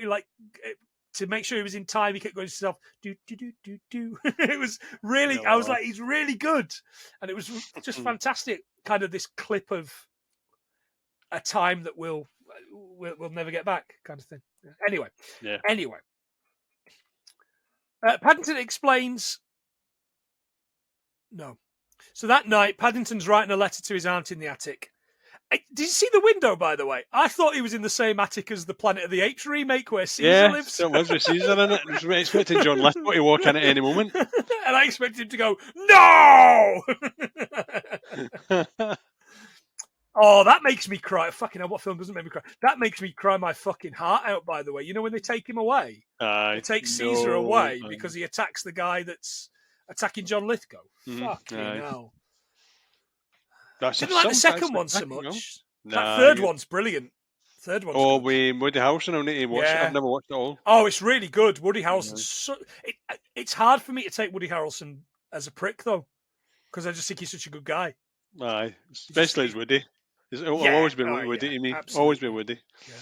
to make sure he was in time. He kept going to himself, do do do do do. It was really, I was like, he's really good, and it was just fantastic. Kind of this clip of a time that we'll never get back, kind of thing. Anyway. Paddington explains. No. So that night, Paddington's writing a letter to his aunt in the attic. Did you see the window, by the way? I thought he was in the same attic as the Planet of the Apes remake where Caesar lives. Yeah, it was with Caesar in it. I was expecting John Lithgow to walk in at any moment. And I expected him to go, no! Oh, that makes me cry. Fucking hell, what film doesn't make me cry? That makes me cry my fucking heart out, by the way. You know when they take him away? They take Caesar away because he attacks the guy that's attacking John Lithgow. Fucking hell. Didn't like the second one so much. That third one's brilliant. With Woody Harrelson. I need to watch it. I've never watched it all. Oh, it's really good. Woody Harrelson's it's hard for me to take Woody Harrelson as a prick, though, because I just think he's such a good guy. Aye, especially as Woody. I've always been Woody to me. Absolutely. Always been Woody. Yeah.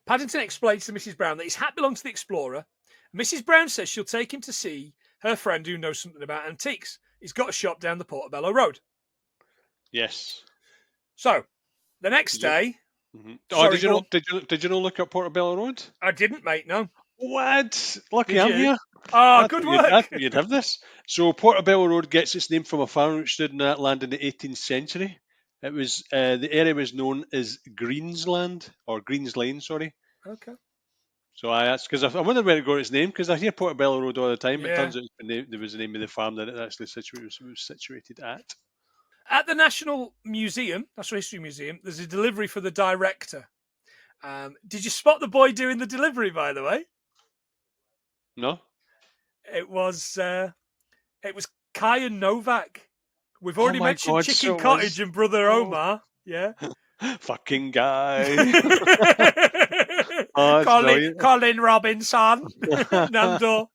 Paddington explains to Mrs. Brown that his hat belongs to the explorer. Mrs. Brown says she'll take him to see her friend who knows something about antiques. He's got a shop down the Portobello Road. Yes. So, the next day... Mm-hmm. Sorry, did you not look up Portobello Road? I didn't, mate, no. What? Lucky I'm here. Oh, good work. You'd have this. So, Portobello Road gets its name from a farm which stood in that land in the 18th century. It was the area was known as Greensland, or Greens Lane, sorry. Okay. So that's because I wondered where it got its name, because I hear Portobello Road all the time, but it turns out there was the name of the farm that it actually was situated at. At the National History Museum, there's a delivery for the director. Did you spot the boy doing the delivery, by the way? No. It was Kyan Novak. We've already mentioned Chicken Cottage and Brother Omar. Yeah. Fucking guy. Oh, it's brilliant. Colin Robinson. Nando.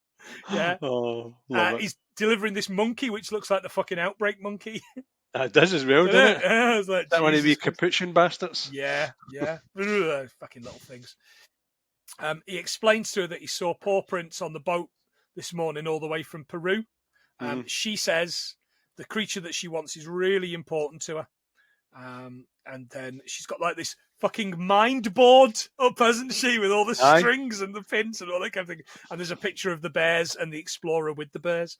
Yeah. Oh, love it. He's delivering this monkey, which looks like the fucking outbreak monkey. It does as well, doesn't it? I was like, That one of Jesus the Christ. capuchin bastards. Yeah. Fucking little things. He explains to her that he saw paw prints on the boat this morning all the way from Peru. She says the creature that she wants is really important to her. And then she's got like this fucking mind board up, hasn't she, with all the strings and the pins and all that kind of thing. And there's a picture of the bears and the explorer with the bears.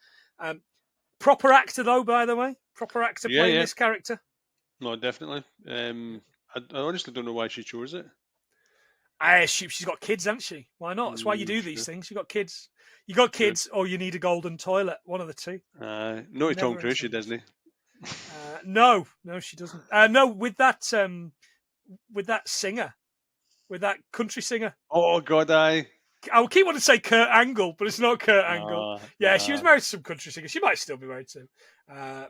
Proper actor, though, by the way. Proper actor playing this character. No, definitely. I honestly don't know why she chose it. She's got kids, hasn't she? Why not? That's why you do these things. You got kids. You got kids, or you need a golden toilet. One of the two. No, Tom Cruise, she doesn't. No, she doesn't. No, with that singer, with that country singer. Oh God, I keep wanting to say Kurt Angle, but it's not Kurt Angle. Yeah, she was married to some country singer. She might still be married to.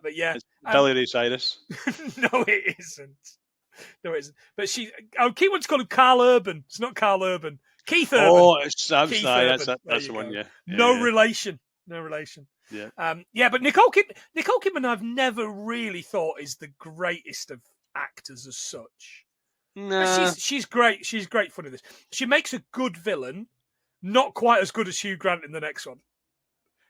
But yeah, it's Billy Ray Cyrus. No, it isn't. No, it isn't. But I keep wanting to call him Carl Urban. It's not Carl Urban. Keith Urban. Oh, it's Keith Urban. That's the one. Yeah. No relation. No relation. Yeah. But Nicole Kidman, I've never really thought is the greatest of actors as such. Nah. She's great. She's great fun in this. She makes a good villain, not quite as good as Hugh Grant in the next one.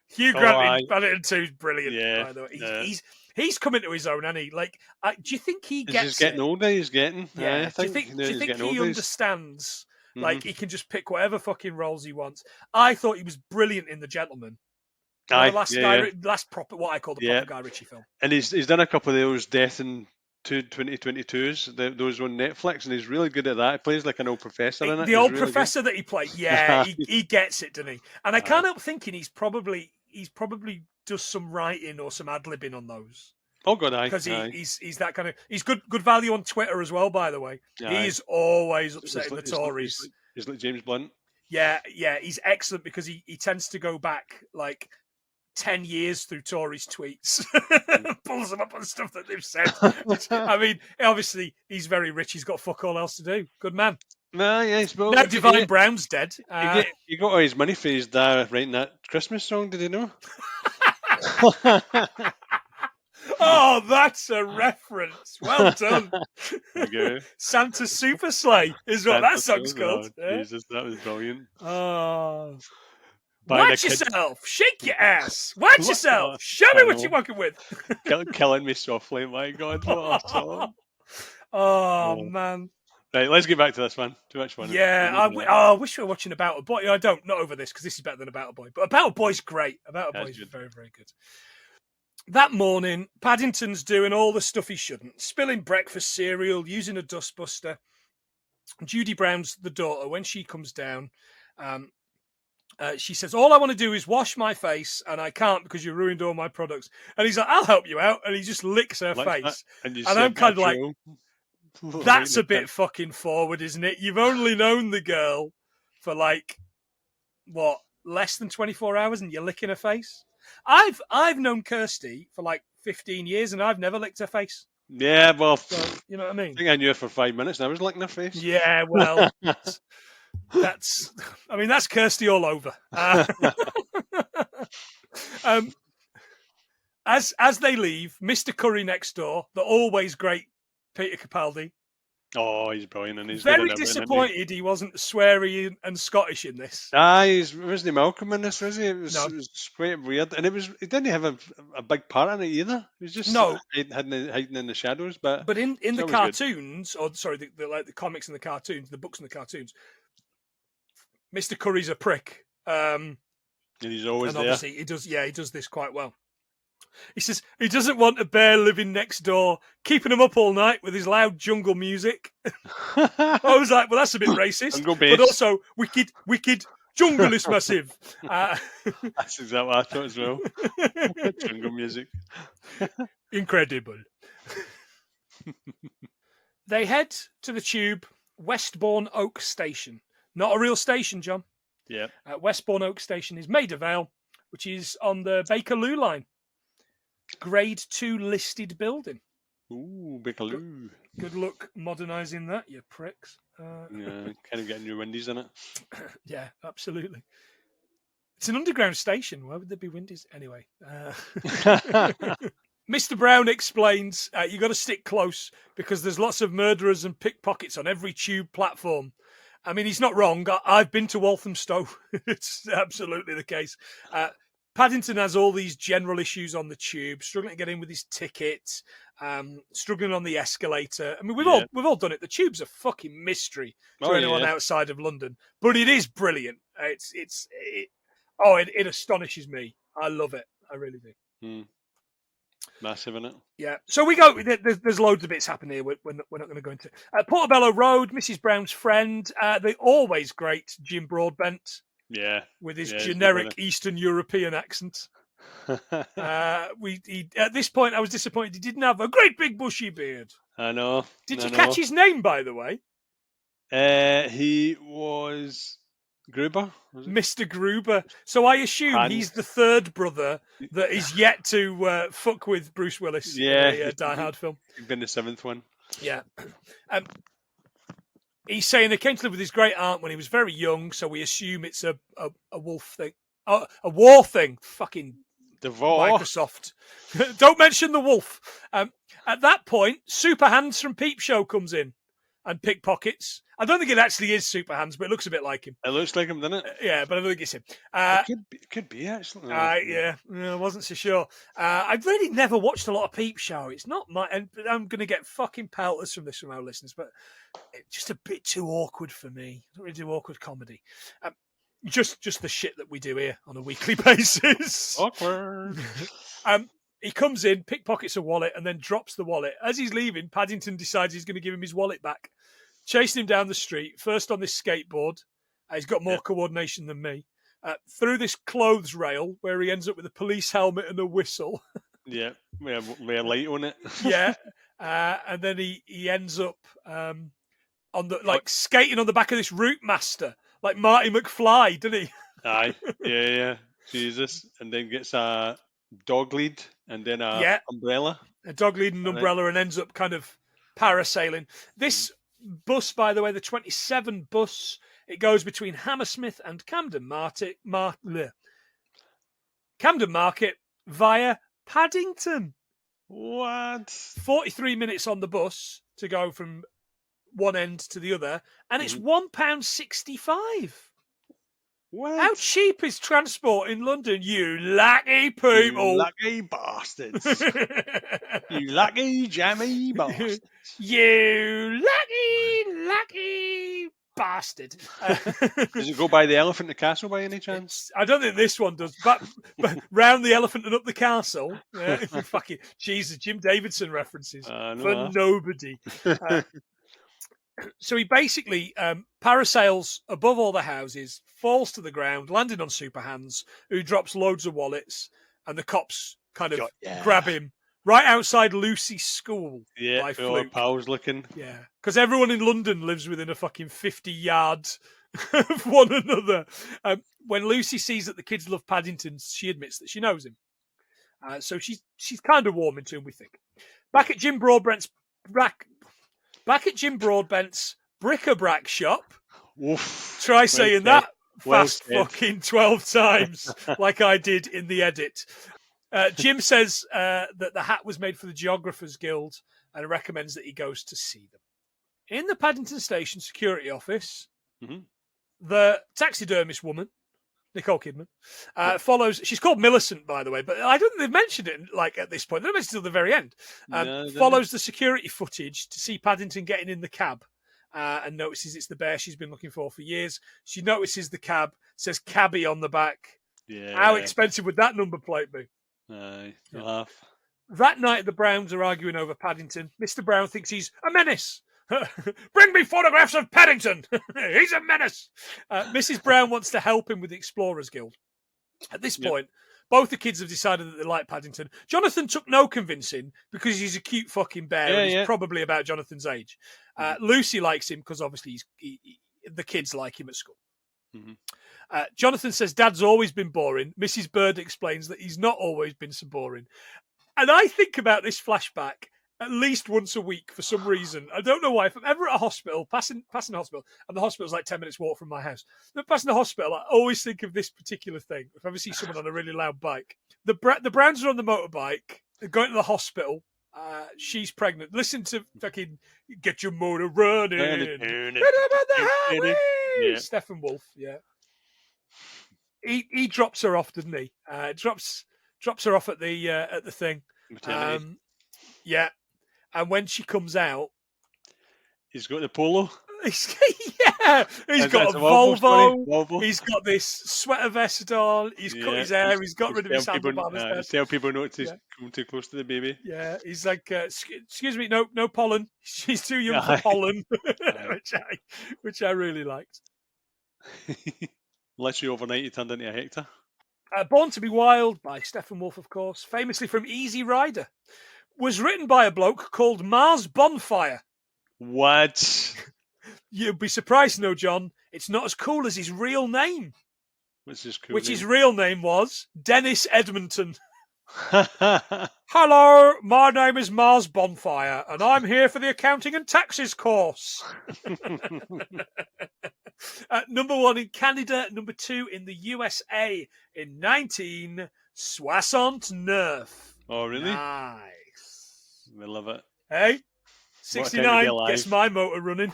Hugh Grant in Paddington 2 is brilliant. Yeah. By the way. He's coming to his own, hasn't he? Like, do you think he gets? He's getting older. He's getting. Yeah. I think, do you think he understands? Mm-hmm. Like, he can just pick whatever fucking roles he wants. I thought he was brilliant in The Gentleman. Last proper, what I call the proper Guy Ritchie film. And he's done a couple of those Death in 2022s, those on Netflix, and he's really good at that. He plays like an old professor in it. The old professor that he played, he gets it, doesn't he? And I can't help thinking he's probably does some writing or some ad-libbing on those. Oh God, because he's that kind of he's good value on Twitter as well. By the way, he's always upsetting the Tories. He's like James Blunt. Yeah, he's excellent because he tends to go back like 10 years through Tories' tweets, pulls them up on stuff that they've said. I mean, obviously he's very rich. He's got fuck all else to do. Good man. Nah, yeah, he's now Divine Brown's dead. He got all his money for his dad writing that Christmas song. Did he know? Oh, that's a reference. Well done. Okay. Santa Super Sleigh is what that song's called. Oh, Jesus, that was brilliant. Oh. Watch yourself. Shake your ass. Watch yourself. Show me what you're working with. Killing me softly. My God. What a song. Oh, man. Right, let's get back to this one. Too much fun. Yeah, I wish we were watching About a Boy. I don't, not over this, because this is better than About a Boy. But About a Boy's great. About a Boy's very, very good. That morning, Paddington's doing all the stuff he shouldn't. Spilling breakfast cereal, using a dustbuster. Judy Brown's the daughter. When she comes down, she says, all I want to do is wash my face, and I can't because you ruined all my products. And he's like, I'll help you out. And he just licks her face. And I'm kind of like, that's a bit fucking forward, isn't it? You've only known the girl for like, what, less than 24 hours and you're licking her face? I've known Kirsty for like 15 years and I've never licked her face. Yeah, well, so, you know what I mean? I think I knew her for 5 minutes and I was licking her face. Yeah, well, that's Kirsty all over. As they leave, Mr. Curry next door, the always great Peter Capaldi. Oh, he's brilliant, and he's very disappointed he wasn't sweary and Scottish in this. Wasn't he Malcolm in this? Was he? It was quite weird, and he didn't have a big part in it either. He was just hiding in the shadows. But in the cartoons, good. Or sorry, the comics and the cartoons, the books and the cartoons, Mr. Curry's a prick, and he's always there. Obviously, he does this quite well. He says he doesn't want a bear living next door, keeping him up all night with his loud jungle music. I was like, well, that's a bit racist, but also wicked jungle is massive. That's exactly what I thought as well. Jungle music. Incredible. They head to the tube, Westbourne Oak Station. Not a real station, John. Yeah. Westbourne Oak Station is Maida Vale, which is on the Bakerloo line. Grade 2 listed building. Ooh, Bickaloo. Good luck modernising that, you pricks. Yeah, kind of getting your windies in it. Yeah, absolutely. It's an underground station. Why would there be windies? Anyway. Mr. Brown explains you got to stick close because there's lots of murderers and pickpockets on every tube platform. I mean, he's not wrong. I've been to Walthamstow. It's absolutely the case. Paddington has all these general issues on the tube, struggling to get in with his ticket, struggling on the escalator. I mean, we've all done it. The tube's a fucking mystery to anyone outside of London, but it is brilliant. It astonishes me. I love it. I really do. Massive, isn't it? Yeah. So we go. There's loads of bits happening here. We're not going to go into Portobello Road. Mrs. Brown's friend, the always great Jim Broadbent. Yeah. With his generic Eastern European accent. At this point, I was disappointed he didn't have a great big bushy beard. I know. Did you catch his name, by the way? He was Gruber. Was it? Mr. Gruber. So I assume he's the third brother that is yet to fuck with Bruce Willis in a Die Hard film. He's been the seventh one. Yeah. He's saying they came to live with his great aunt when he was very young, so we assume it's a wolf thing. A war thing. Fucking Microsoft. Don't mention the wolf. At that point, Super Hands from Peep Show comes in and pickpockets. I don't think it actually is Super Hands, but it looks a bit like him. It looks like him, doesn't it? Yeah, but I don't think it's him. It could be, actually. I wasn't so sure. I've really never watched a lot of Peep Show. It's not my... And I'm going to get fucking pelters from this from our listeners, but it's just a bit too awkward for me. I don't really do awkward comedy. Just the shit that we do here on a weekly basis. Awkward. He comes in, pickpockets a wallet, and then drops the wallet. As he's leaving, Paddington decides he's going to give him his wallet back. Chasing him down the street, first on this skateboard. He's got more coordination than me. Through this clothes rail, where he ends up with a police helmet and a whistle. Yeah, we have a light on it. Yeah, and then he ends up on the skating on the back of this Route Master, like Marty McFly, doesn't he? Aye, yeah. Jesus, and then gets a dog lead and then a umbrella. A dog lead and umbrella, and ends up kind of parasailing. This bus, by the way, the 27 bus, it goes between Hammersmith and Camden Market via Paddington. What? 43 minutes on the bus to go from one end to the other, and it's £1.65. What? How cheap is transport in London, you lucky people? You lucky bastards. You lucky jammy bastards. You lucky bastard. Does it go by the Elephant in the Castle by any chance? I don't think this one does, but round the elephant and up the castle. Fucking Jesus, Jim Davidson references for nobody. So he basically parasails above all the houses, falls to the ground, landing on Super Hands, who drops loads of wallets, and the cops kind of grab him right outside Lucy's school. Yeah, by all our pals looking. Yeah, because everyone in London lives within a fucking 50 yards of one another. When Lucy sees that the kids love Paddington, she admits that she knows him. So she's kind of warming to him, we think. Back at Jim Broadbent's bric-a-brac shop. Oof. Try saying that fast fucking 12 times like I did in the edit. Jim says that the hat was made for the Geographers Guild and recommends that he goes to see them. In the Paddington Station security office, the taxidermist woman, Nicole Kidman, follows. She's called Millicent, by the way, but I don't think they've mentioned it at this point. They've mentioned it till the very end. Follows the security footage to see Paddington getting in the cab and notices it's the bear she's been looking for years. She notices the cab, says cabby on the back. Yeah. How expensive would that number plate be? Laugh. That night, the Browns are arguing over Paddington. Mr. Brown thinks he's a menace. Bring me photographs of Paddington. He's a menace. Mrs. Brown wants to help him with the Explorers Guild. At this point, both the kids have decided that they like Paddington. Jonathan took no convincing because he's a cute fucking bear and he's probably about Jonathan's age. Lucy likes him because obviously the kids like him at school. Jonathan says Dad's always been boring. Mrs. Bird explains that he's not always been so boring. And I think about this flashback at least once a week for some reason. I don't know why. If I'm ever at a hospital, passing the hospital, and the hospital's like 10 minutes walk from my house, but passing the hospital, I always think of this particular thing. If I ever see someone on a really loud bike, the Browns are on the motorbike, they're going to the hospital. She's pregnant. Listen to fucking "Get Your Motor Running." About the highway. Yeah. Stephen Wolf. Yeah. He drops her off, doesn't he? Drops her off at the thing. Maternity. Yeah. And when she comes out, He's got the polo. he's got a Volvo. He's got this sweater vest on. He's cut his hair. He's got rid of his handlebar. Tell people not to come too close to the baby. Yeah, he's like, excuse me, no pollen. She's too young for pollen, which I really liked. Literally overnight, he turned into a Hector. Born to be Wild by Stephen Wolf, of course, famously from Easy Rider, was written by a bloke called Mars Bonfire. What? You'd be surprised to know, John, it's not as cool as his real name. What's his cool which name? His real name was Dennis Edmonton. Hello, my name is Mars Bonfire, and I'm here for the accounting and taxes course. Number 1 in Canada, number 2 in the USA in 1969. Oh, really? Nice. We love it. Hey, 69 gets my motor running.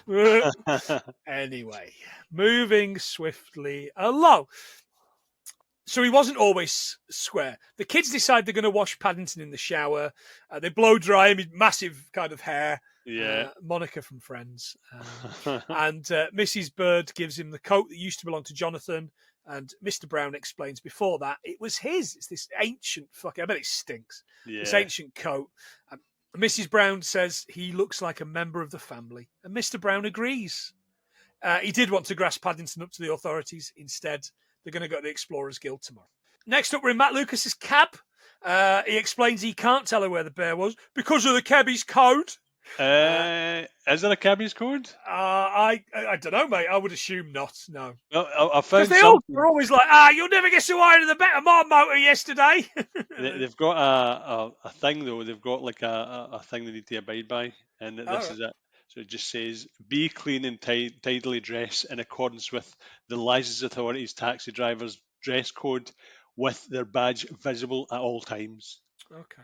Anyway, moving swiftly along. So he wasn't always square. The kids decide they're going to wash Paddington in the shower. They blow dry him, his massive kind of hair. Yeah. Monica from Friends. And Mrs. Bird gives him the coat that used to belong to Jonathan. And Mr. Brown explains before that it was his. It's this ancient I bet it stinks. Yeah. This ancient coat. Mrs. Brown says he looks like a member of the family. And Mr. Brown agrees. He did want to grasp Paddington up to the authorities. Instead, they're going to go to the Explorers Guild tomorrow. Next up, we're in Matt Lucas's cab. He explains he can't tell her where the bear was because of the cabbie's code. Is there a cabbie's code? I don't know, mate. I would assume not. No. Well, I found they're always like, you'll never guess who I had in the back of my motor yesterday. They've got a thing though. They've got like a thing they need to abide by, and this is it. So it just says, be clean and tidily dressed in accordance with the licensed authorities' taxi drivers' dress code with their badge visible at all times. Okay.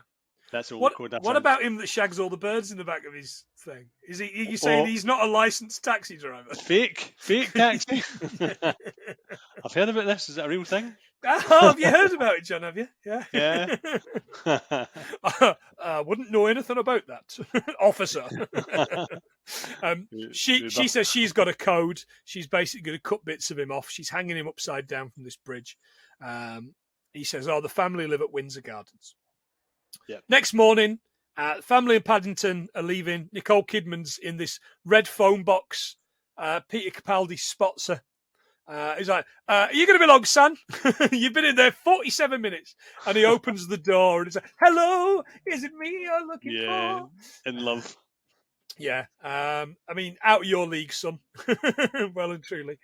That's the only code. What about him that shags all the birds in the back of his thing? Is he? You saying he's not a licensed taxi driver? Fake taxi. I've heard about this. Is it a real thing? Oh, have you heard about it, John? Have you? Yeah. Wouldn't know anything about that, officer. She says she's got a code. She's basically going to cut bits of him off. She's hanging him upside down from this bridge. He says, the family live at Windsor Gardens. Yep. Next morning, family and Paddington are leaving. Nicole Kidman's in this red phone box. Peter Capaldi spots her. He's like, are you going to be long, son? You've been in there 47 minutes. And he opens the door and he's like, hello, is it me you're looking for? Yeah, in love. Yeah. I mean, out of your league, son. Well and truly.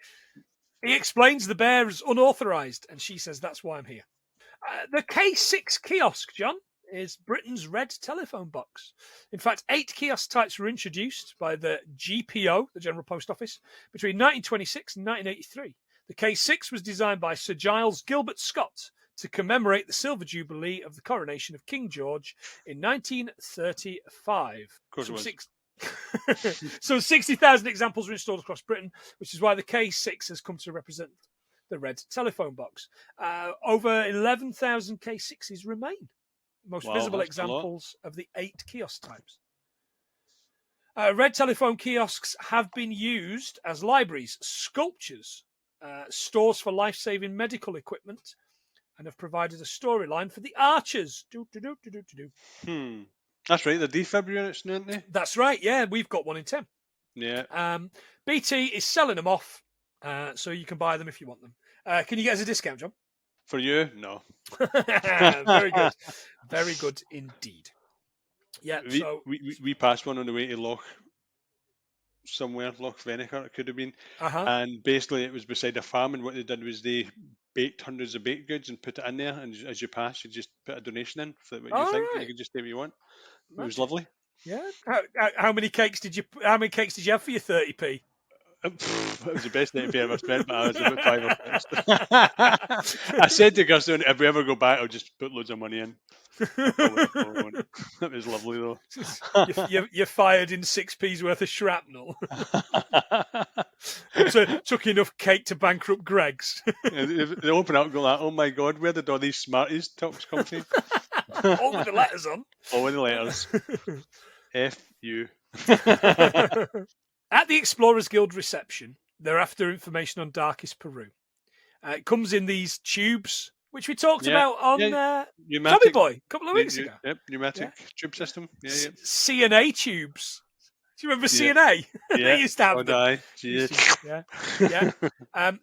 He explains the bear is unauthorised, and she says, that's why I'm here. The K6 kiosk, John, is Britain's red telephone box. In fact, 8 kiosk types were introduced by the GPO, the General Post Office, between 1926 and 1983. The K6 was designed by Sir Giles Gilbert Scott to commemorate the Silver Jubilee of the coronation of King George in 1935. Of course it was. So 60,000 examples were installed across Britain, which is why the K6 has come to represent the red telephone box. Over 11,000 K6s remain. Most visible examples of the 8 kiosk types. Red telephone kiosks have been used as libraries, sculptures, stores for life-saving medical equipment, and have provided a storyline for the Archers. That's right, the defibrillator, aren't they? That's right, yeah, we've got 1 in 10. Yeah. BT is selling them off, so you can buy them if you want them. Can you get us a discount, John? For you? No. Very good. Very good indeed. Yeah, we passed one on the way to Loch Venacher, it could have been. And basically it was beside a farm, and what they did was they baked hundreds of baked goods and put it in there, and as you pass, you just put a donation in for what you think, and you can just do what you want. It was lovely. Yeah. How many cakes did you have for your 30p? It was the best night I've ever spent, but I was about 5 or 6. I said to Gerson, if we ever go back, I'll just put loads of money in. I probably won't. It was lovely though. You're fired in 6p's worth of shrapnel. Took enough cake to bankrupt Greg's. They open up and go like, oh my god, where did all these Smarties tops come from? All with the letters on. All with the letters. F you. At the Explorers Guild reception, they're after information on darkest Peru. It comes in these tubes, which we talked about on Tommy Boy a couple of weeks ago. Yep, pneumatic tube system. Yeah, yeah. CNA tubes. Do you remember CNA? They used to have them. Yeah.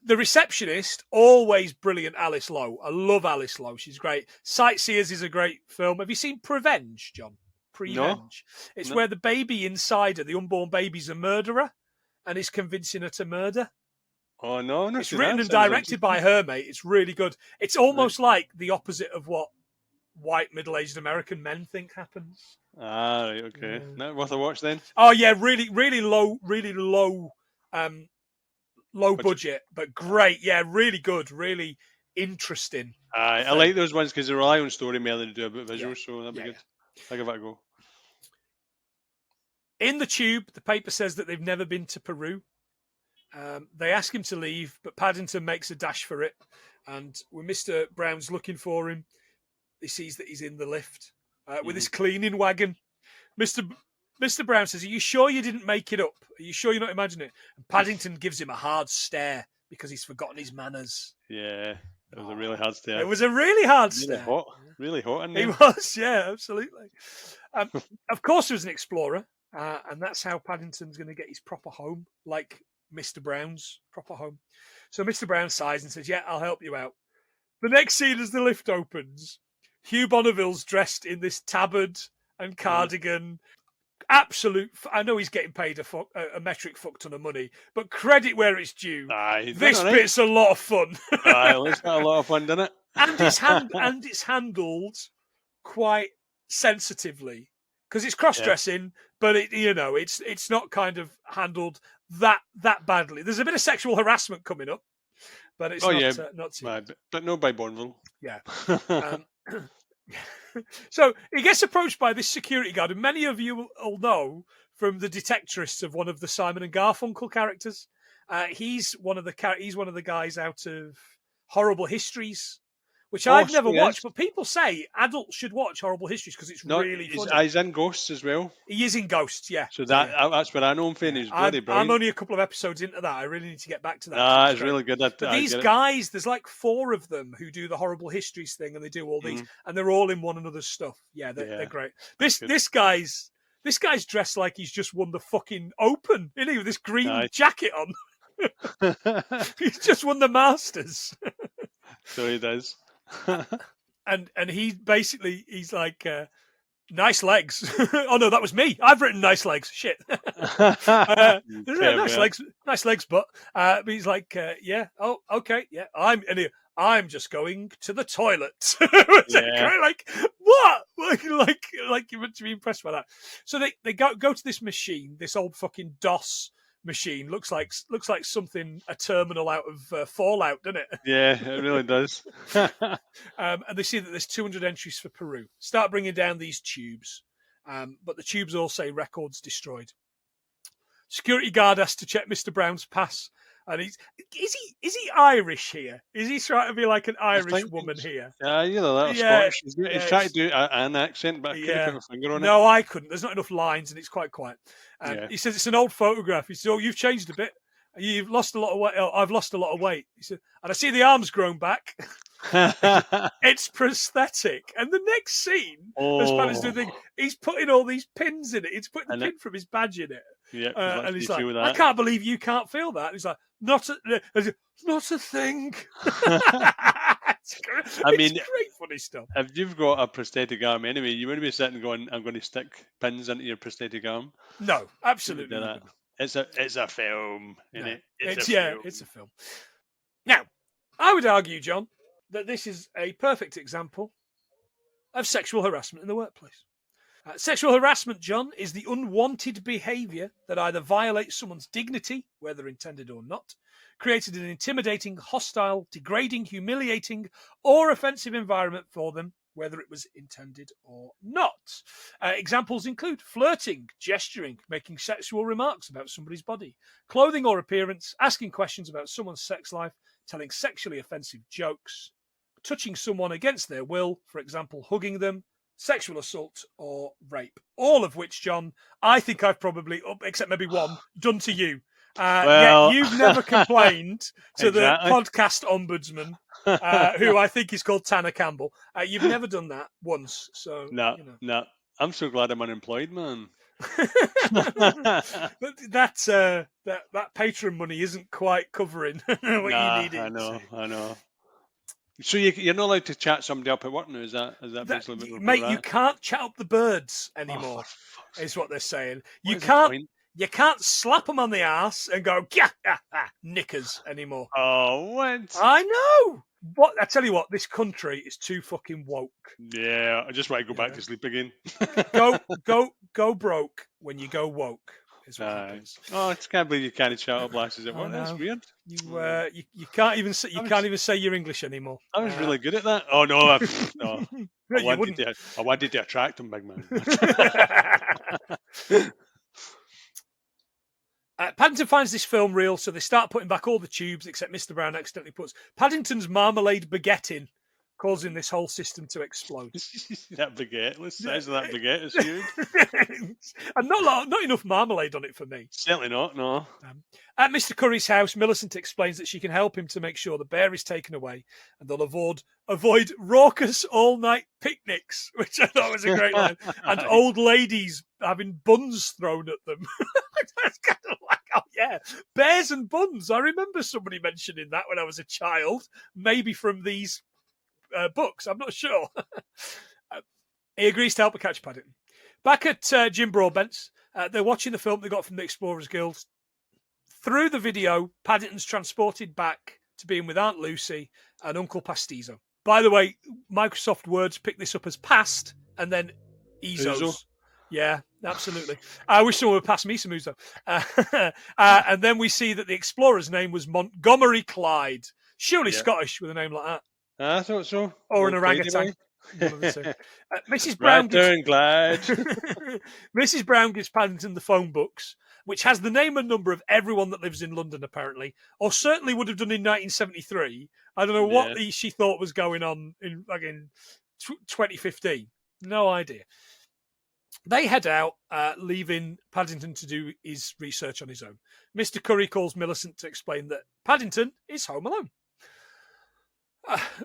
The receptionist, always brilliant, Alice Lowe. I love Alice Lowe. She's great. Sightseers is a great film. Have you seen Prevenge, John? No. It's where the baby inside her, the unborn baby's a murderer, and is convincing her to murder. Oh no! It's written and directed by her, mate. It's really good. It's almost like the opposite of what white middle-aged American men think happens. Ah, right, okay. No, worth a watch then. Oh yeah, really low budget, but great. Yeah, really good, really interesting. I like those ones because they rely on story more than they do a bit of visuals, so that'd be good. I'll give that a go. In the tube, the paper says that they've never been to Peru. They ask him to leave, but Paddington makes a dash for it. And when Mr. Brown's looking for him, he sees that he's in the lift with his cleaning wagon. Mr. Brown says, "Are you sure you didn't make it up? Are you sure you're not imagining it?" And Paddington gives him a hard stare because he's forgotten his manners. Yeah, it was a really hard stare. It was a really hard stare. Really hot in there. He was, yeah, absolutely. Of course, there was an explorer, and that's how Paddington's going to get his proper home, like Mr. Brown's proper home. So Mr. Brown sighs and says, "Yeah, I'll help you out." The next scene as the lift opens, Hugh Bonneville's dressed in this tabard and cardigan. Absolute. I know he's getting paid a metric fuck ton of money, but credit where it's due. This bit's a lot of fun. It's got a lot of fun, doesn't it? and it's handled quite sensitively because it's cross-dressing, but it's not kind of handled that badly. There's a bit of sexual harassment coming up, but it's not too bad. But no by Bonneville. Yeah. So he gets approached by this security guard, and many of you will know from the Detectorists of one of the Simon and Garfunkel characters. He's one of the guys out of Horrible Histories, which I've never watched, but people say adults should watch Horrible Histories because it's really funny. He's in Ghosts as well. He is in Ghosts, yeah. So that's where I know him from. He's bloody brilliant. I'm only a couple of episodes into that. I really need to get back to that. It's really good. But these guys, there's like 4 of them who do the Horrible Histories thing, and they do all these, and they're all in one another's stuff. Yeah, they're great. This guy's dressed like he's just won the fucking Open, isn't he, with this green jacket on. He's just won the Masters. So he does. and he's like, nice legs. Oh no, that was me. I've written nice legs. Shit. Nice legs, but he's like, yeah. Oh, okay, yeah. I'm just going to the toilet. Like what? Like you're meant to be impressed by that. So they go to this machine, this old fucking DOS machine. Looks like something, a terminal out of Fallout, doesn't it? Yeah, it really does. And they see that there's 200 entries for Peru. Start bringing down these tubes, but the tubes all say records destroyed. Security guard has to check Mr. Brown's pass, and is he Irish here? Is he trying to be like an Irish woman here? Scottish. He's trying to do an accent, but I couldn't put my finger on it. No, I couldn't. There's not enough lines, and it's quite quiet. He says it's an old photograph. He says, "Oh, you've changed a bit. You've lost a lot of weight." "Oh, I've lost a lot of weight." He said, "And I see the arms grown back." It's prosthetic. And the next scene, as far as the thing, he's putting all these pins in it. He's putting the pin from his badge in it. Yeah, and he's like, "I can't believe you can't feel that." And he's like, "Not a thing." It's great funny stuff. If you've got a prosthetic arm anyway, you wouldn't be sitting going, "I'm going to stick pins into your prosthetic arm." No, absolutely not. It's a film, isn't it? It's a film. Now, I would argue, John, that this is a perfect example of sexual harassment in the workplace. Sexual harassment, John, is the unwanted behaviour that either violates someone's dignity, whether intended or not, created an intimidating, hostile, degrading, humiliating, or offensive environment for them, whether it was intended or not. Examples include flirting, gesturing, making sexual remarks about somebody's body, clothing or appearance, asking questions about someone's sex life, telling sexually offensive jokes, touching someone against their will, for example, hugging them, sexual assault or rape. All of which, John, I think I've probably, except maybe one, done to you. Yet you've never complained to the podcast ombudsman, who I think is called Tanner Campbell. You've never done that once. So No. I'm so glad I'm unemployed, man. But that patron money isn't quite covering what you need. I know. So you're not allowed to chat somebody up at work now? Is that basically mate? You can't chat up the birds anymore. Is what they're saying. You can't slap them on the arse and go knickers anymore. Oh, what? I know. What I tell you what, this country is too fucking woke. Yeah, I just want to go back to sleep again. go broke when you go woke. Is what happens. Oh, I can't believe you can't shout up lasses at work. That's weird. You can't even say you're English anymore. I was really good at that. Oh no, no. I wanted to attract them, big man. Paddington finds this film real, so they start putting back all the tubes, except Mr. Brown accidentally puts Paddington's marmalade baguette in, causing this whole system to explode. That baguette, the size of that baguette is huge. And not enough marmalade on it for me. Certainly not, no. At Mr. Curry's house, Millicent explains that she can help him to make sure the bear is taken away and they'll avoid raucous all-night picnics, which I thought was a great line, and old ladies having buns thrown at them. That's kind of like, oh yeah, bears and buns. I remember somebody mentioning that when I was a child, maybe from these books. I'm not sure. He agrees to help her catch Paddington. Back at Jim Broadbent's, they're watching the film they got from the Explorers Guild. Through the video, Paddington's transported back to being with Aunt Lucy and Uncle Pastizo. By the way, Microsoft Words picked this up as past and then Ezos. Yeah, absolutely. I wish someone would pass me some Uzo. And then we see that the explorer's name was Montgomery Clyde. Surely Scottish with a name like that. I thought so. Or an orangutan. Mrs. Brown Mrs. Brown gives Paddington the phone books, which has the name and number of everyone that lives in London, apparently, or certainly would have done in 1973. I don't know what she thought was going on in 2015. No idea. They head out, leaving Paddington to do his research on his own. Mr. Curry calls Millicent to explain that Paddington is home alone.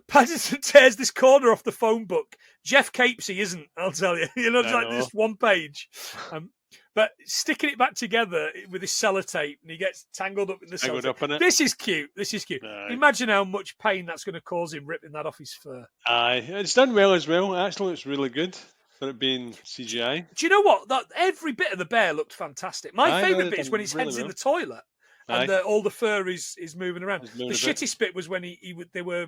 Paddington tears this corner off the phone book. Jeff Capesy isn't, I'll tell you. Like this one page. But sticking it back together with his sellotape, and he gets tangled up in the sellotape. This is cute. Aye. Imagine how much pain that's going to cause him ripping that off his fur. Aye, it's done well as well. Actually, it's really good for it being CGI. Do you know what? Every bit of the bear looked fantastic. My favourite bit is when his head's in the toilet and all the fur is moving around. The shittest bit was when they were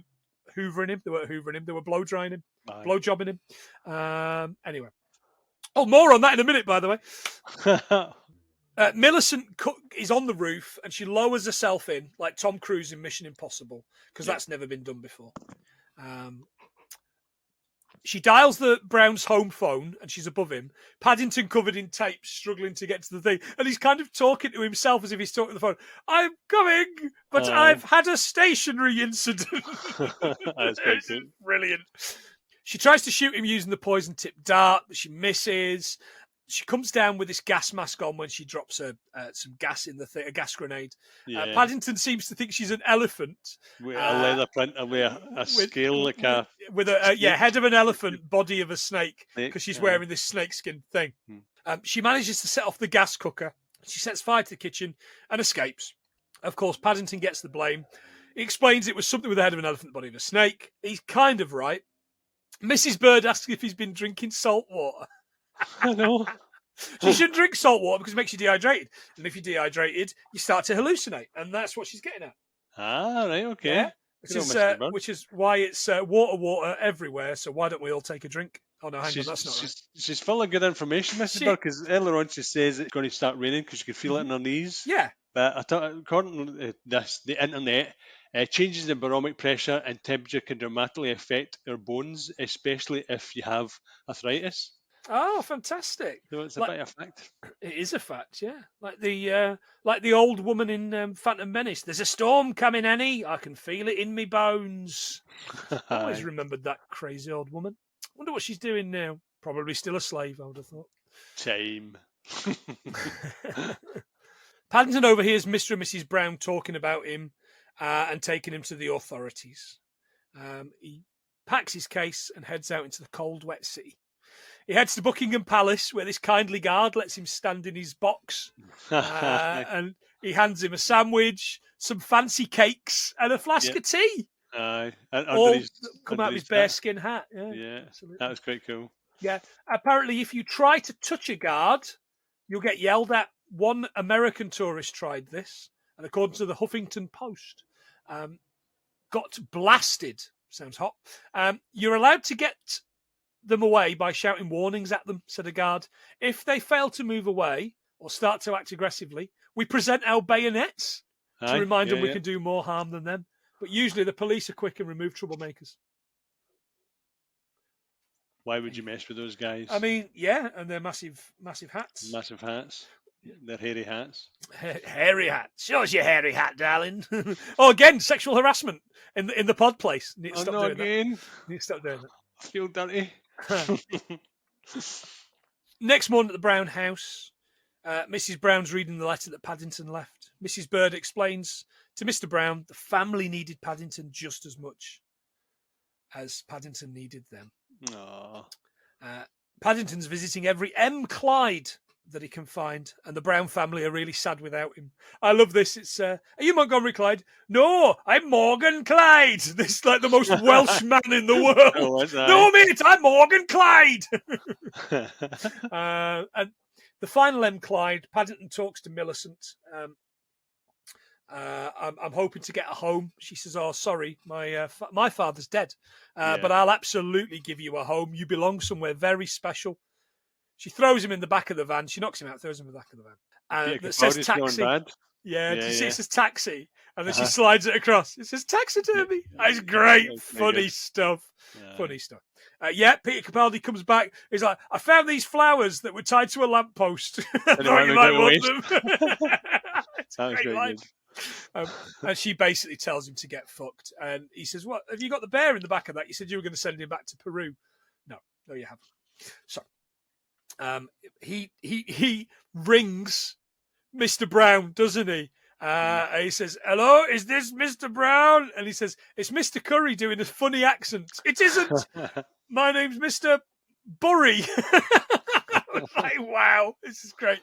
hoovering him. They weren't hoovering him. They were blow drying him, blow jobbing him. Anyway. Oh, more on that in a minute, by the way. Millicent is on the roof and she lowers herself in like Tom Cruise in Mission Impossible because that's never been done before. She dials the Brown's home phone and she's above him. Paddington covered in tape, struggling to get to the thing. And he's kind of talking to himself as if he's talking to the phone. I'm coming, but I've had a stationary incident. That's great. Brilliant. She tries to shoot him using the poison-tipped dart, but she misses. She comes down with this gas mask on when she drops some gas in the thing, a gas grenade. Yeah. Paddington seems to think she's an elephant. With a leather print, with a scale like a... With head of an elephant, body of a snake, because she's wearing this snakeskin thing. She manages to set off the gas cooker. She sets fire to the kitchen and escapes. Of course, Paddington gets the blame. He explains it was something with the head of an elephant, the body of a snake. He's kind of right. Mrs. Bird asks if he's been drinking salt water. I know. You shouldn't drink salt water because it makes you dehydrated. And if you're dehydrated, you start to hallucinate. And that's what she's getting at. Ah, right, okay. which is why it's water everywhere. So why don't we all take a drink? Oh no, hang on, that's not right. She's full of good information, Mrs. Burke, because earlier on she says it's going to start raining because you can feel it in her knees. Yeah. But I thought, according to the internet, changes in barometric pressure and temperature can dramatically affect your bones, especially if you have arthritis. Oh, fantastic! So it's a bit of a fact. It is a fact, yeah. Like the old woman in Phantom Menace. There's a storm coming, Annie. I can feel it in me bones. I always remembered that crazy old woman. Wonder what she's doing now. Probably still a slave, I would have thought. Time. Paddington overhears Mr. and Mrs. Brown talking about him and taking him to the authorities. He packs his case and heads out into the cold, wet city. He heads to Buckingham Palace, where this kindly guard lets him stand in his box. And he hands him a sandwich, some fancy cakes, and a flask of tea. All come out of his bearskin hat. Yeah, absolutely. That was quite cool. Yeah. Apparently, if you try to touch a guard, you'll get yelled at. One American tourist tried this, and according to the Huffington Post, got blasted. Sounds hot. You're allowed to get them away by shouting warnings at them, said a guard. If they fail to move away or start to act aggressively, we present our bayonets to remind them we can do more harm than them. But usually the police are quick and remove troublemakers. Why would you mess with those guys? I mean, yeah, and their massive hats. Massive hats. Their hairy hats. Hairy hat. Shows your hairy hat, darling. Oh, again, sexual harassment in the pod place. Need to stop doing that. Need to stop doing that. I feel dirty. Next morning at the Brown house, Mrs. Brown's reading the letter that Paddington left. Mrs. Bird explains to Mr. Brown the family needed Paddington just as much as Paddington needed them. Paddington's visiting every M. Clyde that he can find, and the Brown family are really sad without him. I love this. It's are you Montgomery Clyde? No, I'm Morgan Clyde. This is like the most Welsh man in the world. No, mate, I'm Morgan Clyde. And the final M. Clyde, Paddington talks to Millicent. I'm hoping to get a home. She says, "Oh, sorry, my father's dead, but I'll absolutely give you a home. You belong somewhere very special." She throws him in the back of the van. She knocks him out, throws him in the back of the van. And it says taxi. It says taxi. And then she slides it across. It says taxidermy. It's great. Funny stuff. Funny stuff. Peter Capaldi comes back. He's like, I found these flowers that were tied to a lamppost. I thought you might want them. It's a great line. And she basically tells him to get fucked. And he says, "What? Have you got the bear in the back of that? You said you were going to send him back to Peru." No, you haven't. So he rings Mr. Brown, doesn't he? He says, "Hello, is this Mr. Brown?" And he says, "It's Mr. Curry doing a funny accent." "It isn't. My name's Mr. Burry." Like, wow, this is great.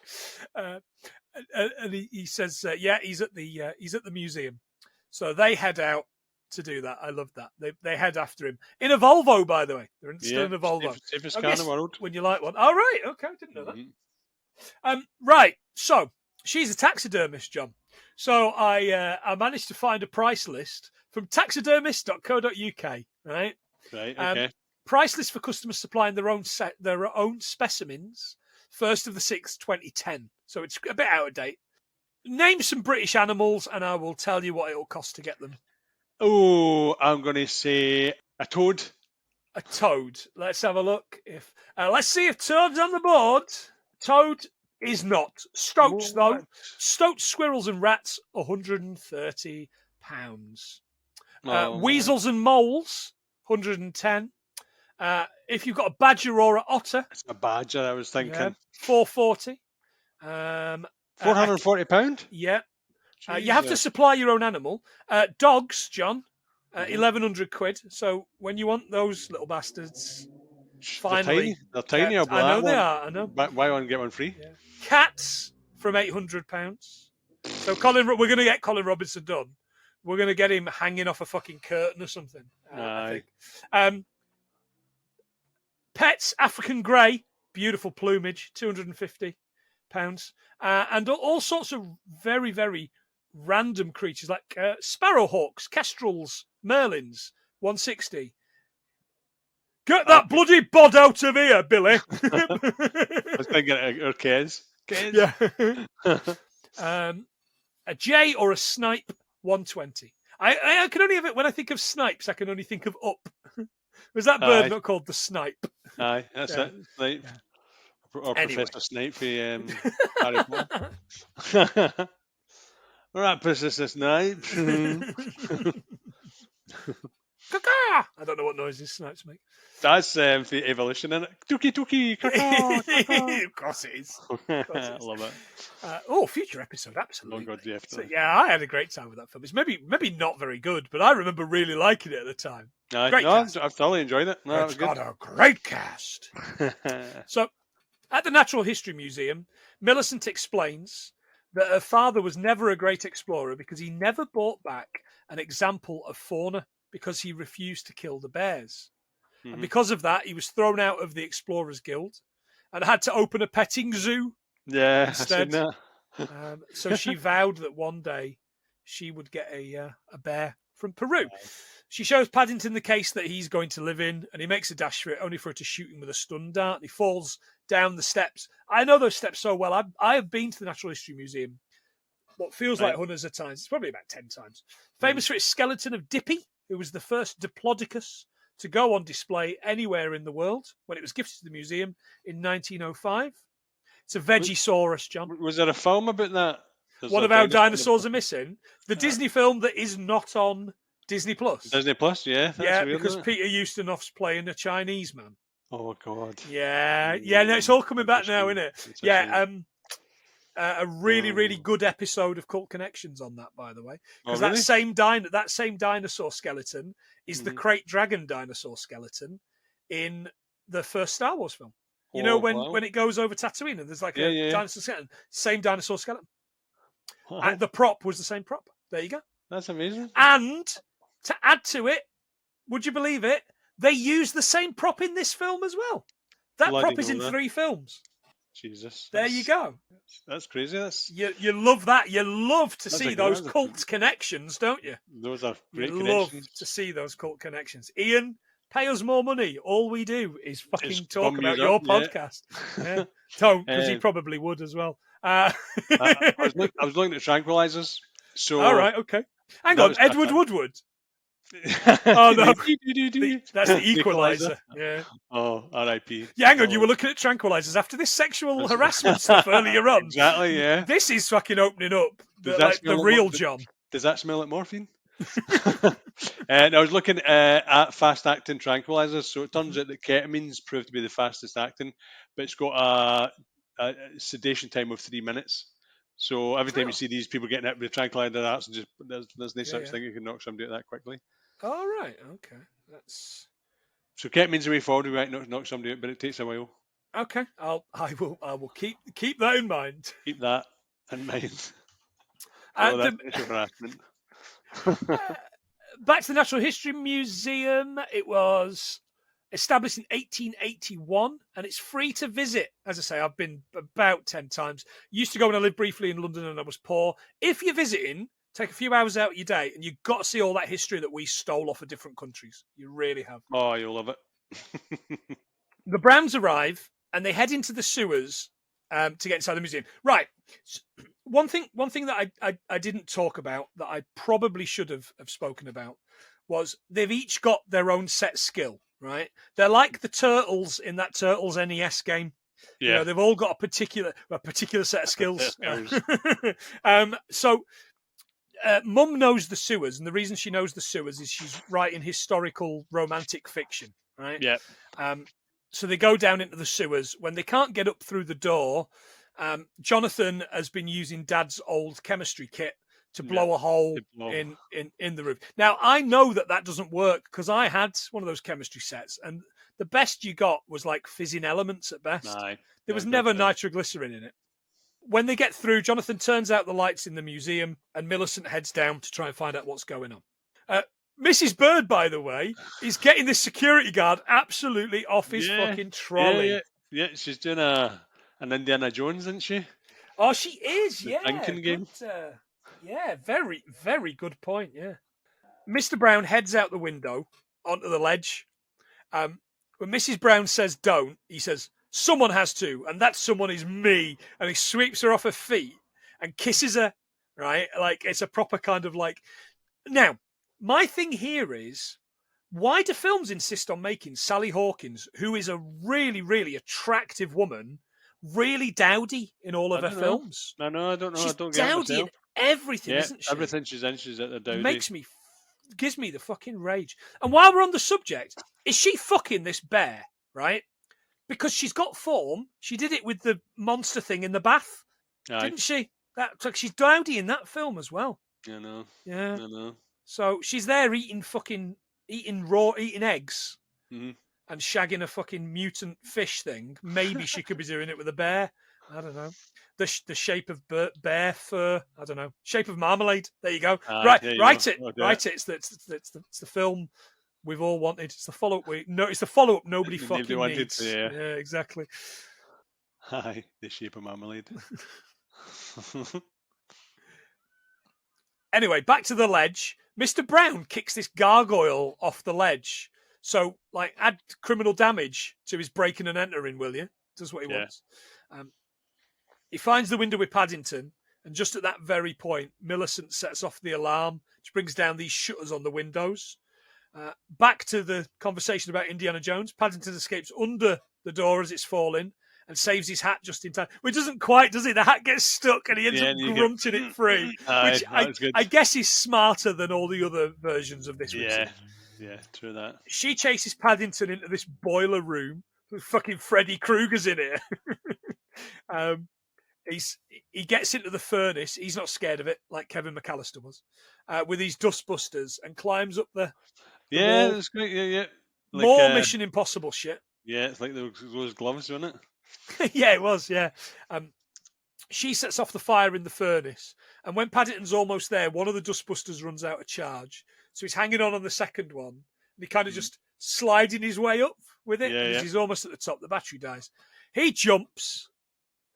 And he says, he's at the museum. So they head out to do that. I love that. They head after him in a Volvo, by the way. They're still in a Volvo. Safest car in the world. When you like one. Oh, right. Okay, I didn't know that. Right. So she's a taxidermist, John. So I managed to find a price list from taxidermist.co.uk. Right. Right. Okay. Price list for customers supplying their own specimens. 1st of the 6th, 2010. So it's a bit out of date. Name some British animals, and I will tell you what it'll cost to get them. Oh, I'm going to say a toad. A toad. Let's have a look. Let's see if toad's on the board. Toad is not. Stoats, though. Stoats, squirrels, and rats, £130. Weasels and moles, 110. If you've got a badger or an otter, it's a badger. I was thinking £440. £440. Yeah. You have to supply your own animal. Dogs, John, 1,100 quid. So when you want those little bastards, finally, they're tiny. I know they are. I know. Buy one get one free. Yeah. Cats from £800. So we're going to get Colin Robinson done. We're going to get him hanging off a fucking curtain or something. I think. Pets, African grey, beautiful plumage, £250. And all sorts of very, very random creatures like sparrowhawks, kestrels, Merlins, 160. Get that bloody bod out of here, Billy. I was thinking or Kez. Yeah. A jay or a snipe, 120. I can only have it when I think of snipes. I can only think of Up. Was that bird not called the snipe? Aye, that's it. Snipe. Yeah. Or anyway. Professor Snipe for Harry Potter. All right, Professor Snipe. I don't know what noises snipes make. That's for evolution, isn't it? Dookie, caca. Of course it is. I love it. Future episode, absolutely. Oh God, definitely. So, yeah, I had a great time with that film. It's maybe not very good, but I remember really liking it at the time. Great cast. I've thoroughly enjoyed it. No, it's got a great cast. So, at the Natural History Museum, Millicent explains that her father was never a great explorer because he never brought back an example of fauna because he refused to kill the bears. Mm-hmm. And because of that, he was thrown out of the Explorers Guild and had to open a petting zoo instead. So she vowed that one day she would get a bear from Peru. She shows Paddington the case that he's going to live in, and he makes a dash for it, only for her to shoot him with a stun dart. He falls down the steps. I know those steps so well. I have been to the Natural History Museum what feels like hundreds of times. It's probably about 10 times. Famous for its skeleton of Dippy, who was the first Diplodocus to go on display anywhere in the world when it was gifted to the museum in 1905. It's a Vegisaurus, John. Was there a film about that? One of our dinosaurs are missing. The Disney film that is not on Disney Plus. Disney Plus, yeah. That's weird, because Peter Ustinov's playing a Chinese man. Oh, God. Yeah. No, it's all coming back now, isn't it? Yeah. A really good episode of Cult Connections on that, by the way, because that same dinosaur skeleton is the Krayt Dragon dinosaur skeleton in the first Star Wars film. You know when it goes over Tatooine and there's like a dinosaur skeleton, same dinosaur skeleton. And the prop was the same prop. There you go. That's amazing. And to add to it, would you believe it? They use the same prop in this film as well. That prop is in 3 films. Jesus. There you go. That's crazy. You love that. You love to see those cult connections, don't you? Those are great connections. You love to see those cult connections. Ian, pay us more money. All we do is fucking talk about your podcast. Yeah. Don't, because he probably would as well. I was looking at tranquilizers. So all right, okay. Hang on, Edward Woodward. Oh no, that's the equalizer. Yeah. Oh, R.I.P. Yeah, hang on. You were looking at tranquilizers after this sexual harassment stuff earlier on. Exactly. Yeah. This is fucking opening up the real John. Does that smell like morphine? And I was looking at fast-acting tranquilizers. So it turns out that ketamine's proved to be the fastest acting, but it's got a sedation time of 3 minutes. So every time you see these people getting hit with a tranquilizer, that's just there's no such thing you can knock somebody out that quickly. All right, okay, that's. So ketamine's the way forward. We might knock somebody out, but it takes a while. Okay, I will keep that in mind. Keep that in mind. Back to the Natural History Museum. It was established in 1881, and it's free to visit. As I say, I've been about 10 times. Used to go when I lived briefly in London and I was poor. If you're visiting, take a few hours out of your day, and you've got to see all that history that we stole off of different countries. You really have. Oh, you'll love it. The Browns arrive, and they head into the sewers to get inside the museum. Right. One thing that I didn't talk about that I probably should have spoken about was they've each got their own set skill. Right, they're like the turtles in that Turtles NES game. Yeah, you know, they've all got a particular set of skills. So, Mum knows the sewers, and the reason she knows the sewers is she's writing historical romantic fiction. Right. Yeah. So they go down into the sewers. When they can't get up through the door, Jonathan has been using Dad's old chemistry kit to blow a hole in the roof. Now, I know that doesn't work because I had one of those chemistry sets, and the best you got was like fizzing elements at best. There was never nitroglycerin in it. When they get through, Jonathan turns out the lights in the museum, and Millicent heads down to try and find out what's going on. Mrs. Bird, by the way, is getting this security guard absolutely off his fucking trolley. Yeah, she's doing an Indiana Jones, isn't she? Oh, she is, the drinking game. Yeah, very, very good point, yeah. Mr. Brown heads out the window onto the ledge. When Mrs. Brown says don't, he says, someone has to, and that someone is me. And he sweeps her off her feet and kisses her, right? Like, it's a proper kind of like... Now, my thing here is, why do films insist on making Sally Hawkins, who is a really, really attractive woman, really dowdy in all of her films? I don't know. She's I don't get it dowdy in myself. everything, isn't she? Everything she's in, she's at the dowdy. Gives me the fucking rage. And while we're on the subject, is she fucking this bear, right? Because she's got form. She did it with the monster thing in the bath, didn't she? That's like, she's dowdy in that film as well. I know. Yeah. I know. So she's there eating eggs Mhm. and shagging a fucking mutant fish thing. Maybe she could be doing it with a bear. I don't know. The shape of bear fur. I don't know. Shape of marmalade. There you go. Write it. It's the film we've all wanted. It's the follow up. It's the follow up nobody fucking needs. Yeah, exactly. Hi, the shape of marmalade. Anyway, back to the ledge. Mr. Brown kicks this gargoyle off the ledge. So, like, add criminal damage to his breaking and entering, will you? Does what he wants. He finds the window with Paddington, and just at that very point, Millicent sets off the alarm, which brings down these shutters on the windows. Back to the conversation about Indiana Jones. Paddington escapes under the door as it's falling and saves his hat just in time. Which doesn't quite, does it? The hat gets stuck and he ends up grunting it free. Which I guess is smarter than all the other versions of this. Yeah, true that. She chases Paddington into this boiler room. Fucking Freddy Krueger's in it. He gets into the furnace. He's not scared of it, like Kevin McAllister was, with his dustbusters and climbs up the wall. That's great. Yeah. Like, more Mission Impossible shit. Yeah, it's like those gloves, wasn't it? Yeah, it was. Yeah. She sets off the fire in the furnace, and when Paddington's almost there, one of the dustbusters runs out of charge, so he's hanging on the second one, and he kind of just sliding his way up with it. As he's almost at the top, the battery dies. He jumps.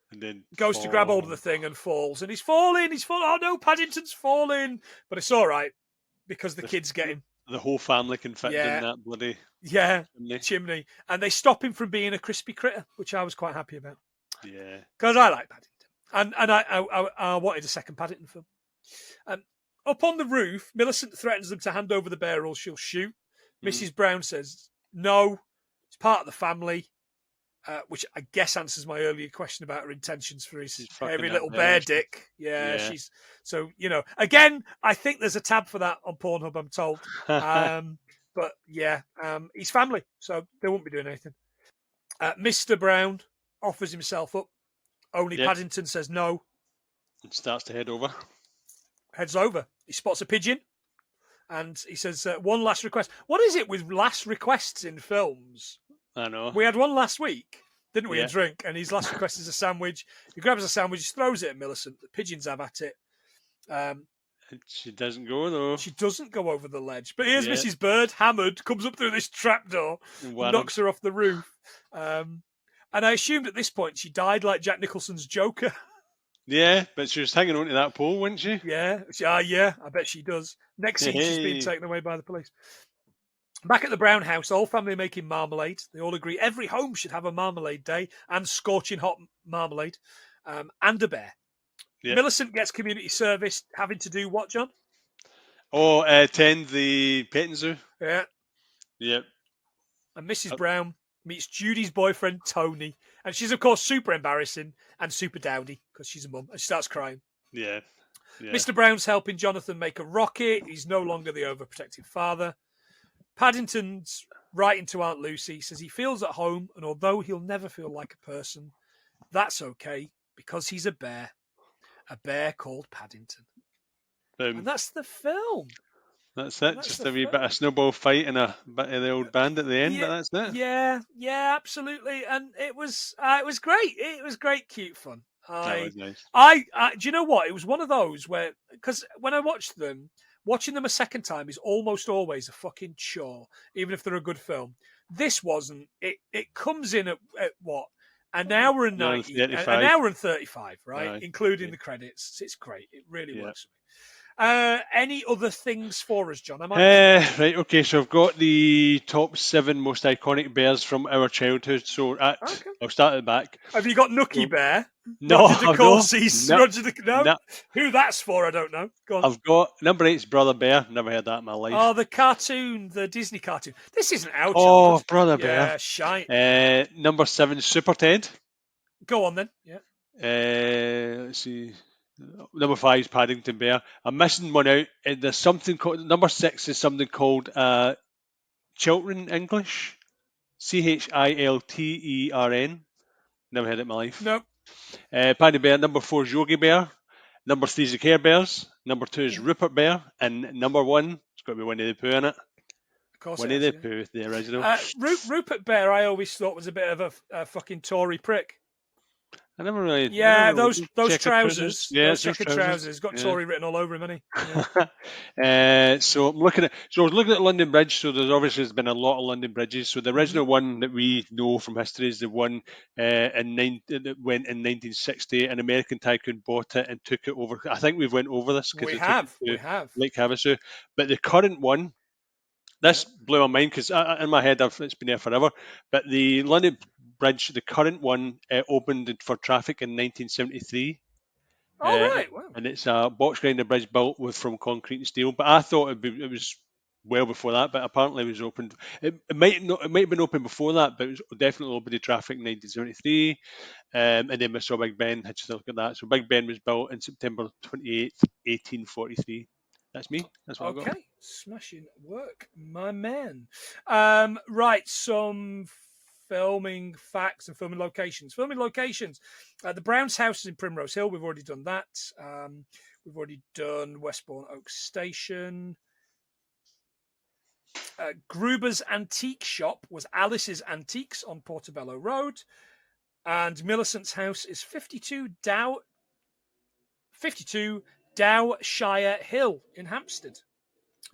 And then goes to grab hold of the thing and falls. And he's falling. Oh, no, Paddington's falling. But it's all right because the kids get him. The whole family can fit in that bloody chimney. And they stop him from being a crispy critter, which I was quite happy about. Yeah. Because I like Paddington. And I wanted a second Paddington film. Up on the roof, Millicent threatens them to hand over the bear or she'll shoot. Mrs. Brown says, no, it's part of the family. Which I guess answers my earlier question about her intentions for his hairy little bear dick. Yeah, she's so Again, I think there's a tab for that on Pornhub, I'm told. But yeah, he's family, so they won't be doing anything. Mr. Brown offers himself up. Only Paddington says no. And starts to head over. Heads over. He spots a pigeon, and he says, "One last request." What is it with last requests in films? I know. We had one last week, didn't we? A drink, and his last request is a sandwich. He grabs a sandwich, throws it at Millicent. The pigeons have at it. She doesn't go though. She doesn't go over the ledge. But here's Mrs. Bird, hammered, comes up through this trapdoor, knocks her off the roof. And I assumed at this point she died like Jack Nicholson's Joker. Yeah, but she was hanging on to that pole, wasn't she? Yeah, I bet she does. Next scene, she's being taken away by the police. Back at the Brown house, the whole family are making marmalade. They all agree every home should have a marmalade day and scorching hot marmalade and a bear. Yep. Millicent gets community service, having to do what, John? Attend the petting zoo. Yeah. Yep. And Mrs. Brown meets Judy's boyfriend, Tony. And she's, of course, super embarrassing and super dowdy because she's a mum. And she starts crying. Yeah. Mr. Brown's helping Jonathan make a rocket. He's no longer the overprotective father. Paddington's writing to Aunt Lucy, says he feels at home, and although he'll never feel like a person, that's okay because he's a bear called Paddington. And that's the film. That's it. Just a wee bit of snowball fight and a bit of the old band at the end, but that's it. Yeah, absolutely. And it was great. It was great, cute fun. That was nice. Do you know what? It was one of those where, because when I watched them, watching them a second time is almost always a fucking chore, even if they're a good film. This wasn't. It comes in at what? An hour and 90, an hour and 35, right? Including the credits. It's great. It really works Any other things for us, John? Right, okay, so I've got the top 7 most iconic bears from our childhood. So Okay. I'll start at the back. Have you got Nookie So, Bear? no, Roger de I've Courcy's. no, No? no. Who that's for, I don't know. Go on. I've got number 8's Brother Bear. Never heard that in my life. Oh, the cartoon, the Disney cartoon. This isn't our Oh, childhood. Brother Yeah, Bear. shite. Number 7, Super Ted. Go on then. Yeah. Let's see. Number 5 is Paddington Bear. I'm missing one out. There's something called number 6 is something called Chiltern English. Chiltern. Never heard it in my life. No. Paddy Bear. Number 4 is Yogi Bear. Number 3 is the Care Bears. Number 2 is Rupert Bear. And number 1, it's got to be Winnie the Pooh in it. Of course Winnie the Pooh, the original. Rupert Bear, I always thought was a bit of a fucking Tory prick. I never really. Yeah, never those trousers. Yeah, those checkered trousers. Got Tory written all over him, hasn't he? Yeah. So I'm looking at. So I was looking at London Bridge. So there's obviously been a lot of London bridges. So the original one that we know from history is the one that went in 1960. An American tycoon bought it and took it over. I think we've went over this because We have. Lake Havasu. But the current one. This blew my mind because in my head it's been there forever. But the London Bridge, the current one, opened for traffic in 1973. Oh, right. Wow. And it's a box grinder bridge built from concrete and steel. But I thought it was well before that. But apparently it was opened. It might have been open before that, but it was definitely open to traffic in 1973. And then we saw Big Ben. Had to look at that. So Big Ben was built in September 28th, 1843. That's me. That's what I've got. Okay, smashing work, my man. Right, some filming facts and filming locations. Filming locations. The Browns' house is in Primrose Hill. We've already done that. We've already done Westbourne Oak Station. Gruber's Antique Shop was Alice's Antiques on Portobello Road. And Millicent's house is 52 Dowshire Hill in Hampstead.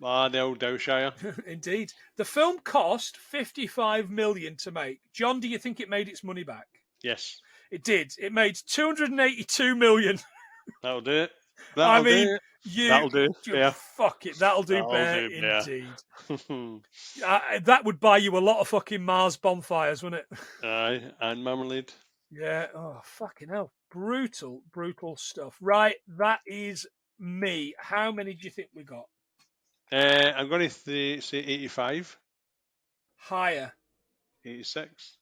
Ah, the old Dowshire. Indeed. The film cost 55 million to make. John, do you think it made its money back? Yes. It did. It made 282 million. That'll do it. That'll do. Yeah. Fuck it. That'll do, Bear. Indeed. That would buy you a lot of fucking Mars bonfires, wouldn't it? Aye, and marmalade. Yeah. Oh, fucking hell. Brutal stuff. Right. That is me. How many do you think we got? I'm going to say 85. Higher. 86.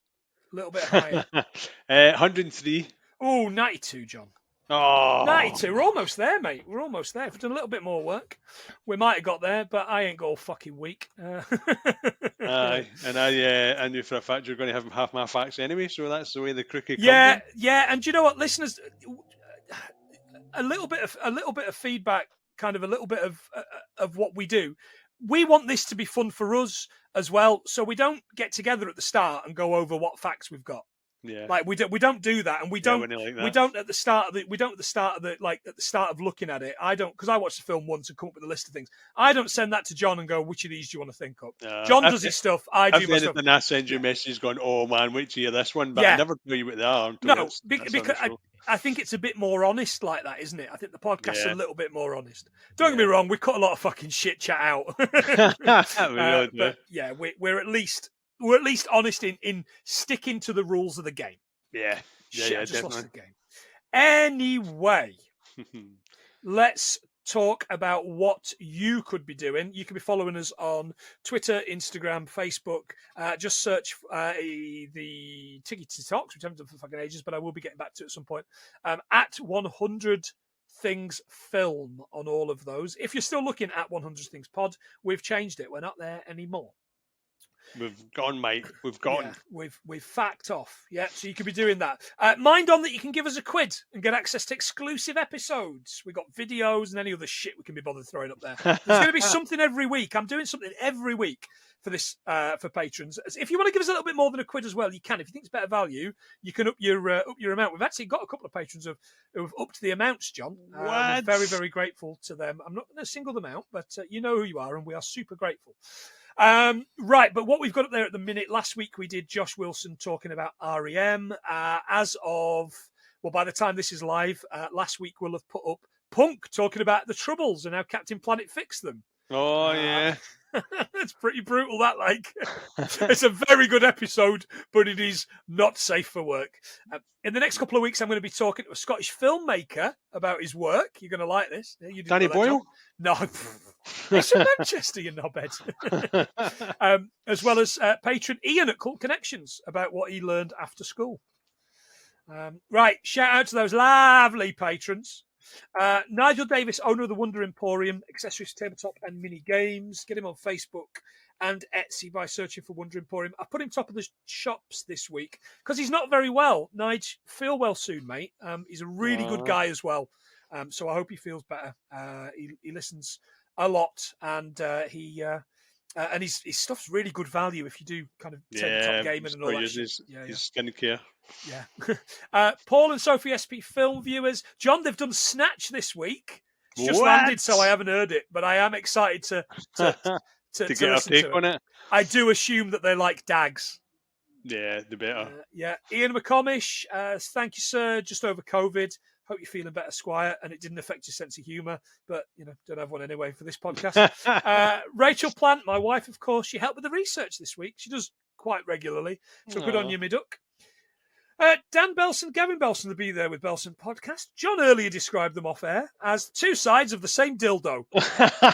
A little bit higher. 103. Oh, 92, John. Oh. 92. We're almost there, mate. We're almost there. We've done a little bit more work. We might have got there, but I ain't got all fucking week. Aye, and I knew for a fact you're going to have half my facts anyway, so that's the way the crooked comes. Yeah. And do you know what, listeners? A little bit of feedback, kind of a little bit of what we do. We want this to be fun for us as well, so we don't get together at the start and go over what facts we've got. Yeah, like we don't do that, and we don't at the start of looking at it. I don't, because I watched the film once and come up with a list of things. I don't send that to John and go, which of these do you want to think up? John does his stuff. I do my stuff. And I send you messages going, "Oh man, wait till you hear this one," but I never tell you what they are. No, because I think it's a bit more honest like that, isn't it? I think the podcast's a little bit more honest. Don't get me wrong, we cut a lot of fucking shit chat out. But yeah, we're at least honest in sticking to the rules of the game. Yeah. Shit, I just lost the game. Anyway, let's talk about what you could be doing. You can be following us on Twitter, Instagram, Facebook. Just search the Tiki Talks, which I haven't done for fucking ages, but I will be getting back to it at some point. At 100 Things Film on all of those. If you're still looking at 100 Things Pod, we've changed it. We're not there anymore. We've gone, mate. We've gone. Yeah, we've fact off. Yeah, so you could be doing that. Mind on that you can give us a quid and get access to exclusive episodes. We've got videos and any other shit we can be bothered throwing up there. There's going to be something every week. I'm doing something every week for this for patrons. If you want to give us a little bit more than a quid as well, you can. If you think it's better value, you can up your amount. We've actually got a couple of patrons who have upped the amounts, John. I'm very, very grateful to them. I'm not going to single them out, but you know who you are, and we are super grateful. Right, but what we've got up there at the minute, last week we did Josh Wilson talking about REM. By the time this is live, last week we'll have put up Punk talking about the Troubles and how Captain Planet fixed them. Oh, yeah. It's pretty brutal, that, like. It's a very good episode, but it is not safe for work. In the next couple of weeks, I'm going to be talking to a Scottish filmmaker about his work. You're going to like this. You Danny Boyle? No. It's from Manchester, you knobhead. As well as patron Ian at Cult Connections about what he learned after school. Right, shout out to those lovely patrons. Nigel Davis, owner of the Wonder Emporium, accessories, tabletop and mini games. Get him on Facebook and Etsy by searching for Wonder Emporium. I put him top of the shops this week because he's not very well. Nige, feel well soon, mate. He's a really good guy as well. So I hope he feels better. He listens a lot, and and his stuff's really good value if you do kind of tabletop gaming and all that. His skincare. Yeah. Paul and Sophie SP film viewers. John, they've done Snatch this week. It's just landed, so I haven't heard it, but I am excited to get a take on it. I do assume that they like Dags. Yeah, the better. Ian McComish, thank you, sir. Just over COVID. Hope you're feeling better, Squire, and it didn't affect your sense of humour, but, don't have one anyway for this podcast. Rachel Plant, my wife, of course, she helped with the research this week. She does quite regularly, so good on you, me duck. Dan Belson, Gavin Belson will be there with Belson Podcast. John earlier described them off air as two sides of the same dildo,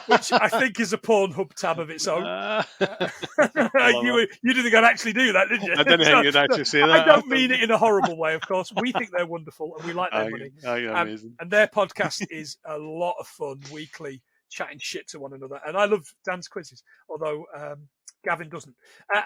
which I think is a Pornhub tab of its own. You didn't think I'd actually do that, did you? I didn't think you'd actually say that. I don't mean it in a horrible way, of course. We think they're wonderful and we like their money. Amazing. And their podcast is a lot of fun weekly, chatting shit to one another. And I love Dan's quizzes, although Gavin doesn't.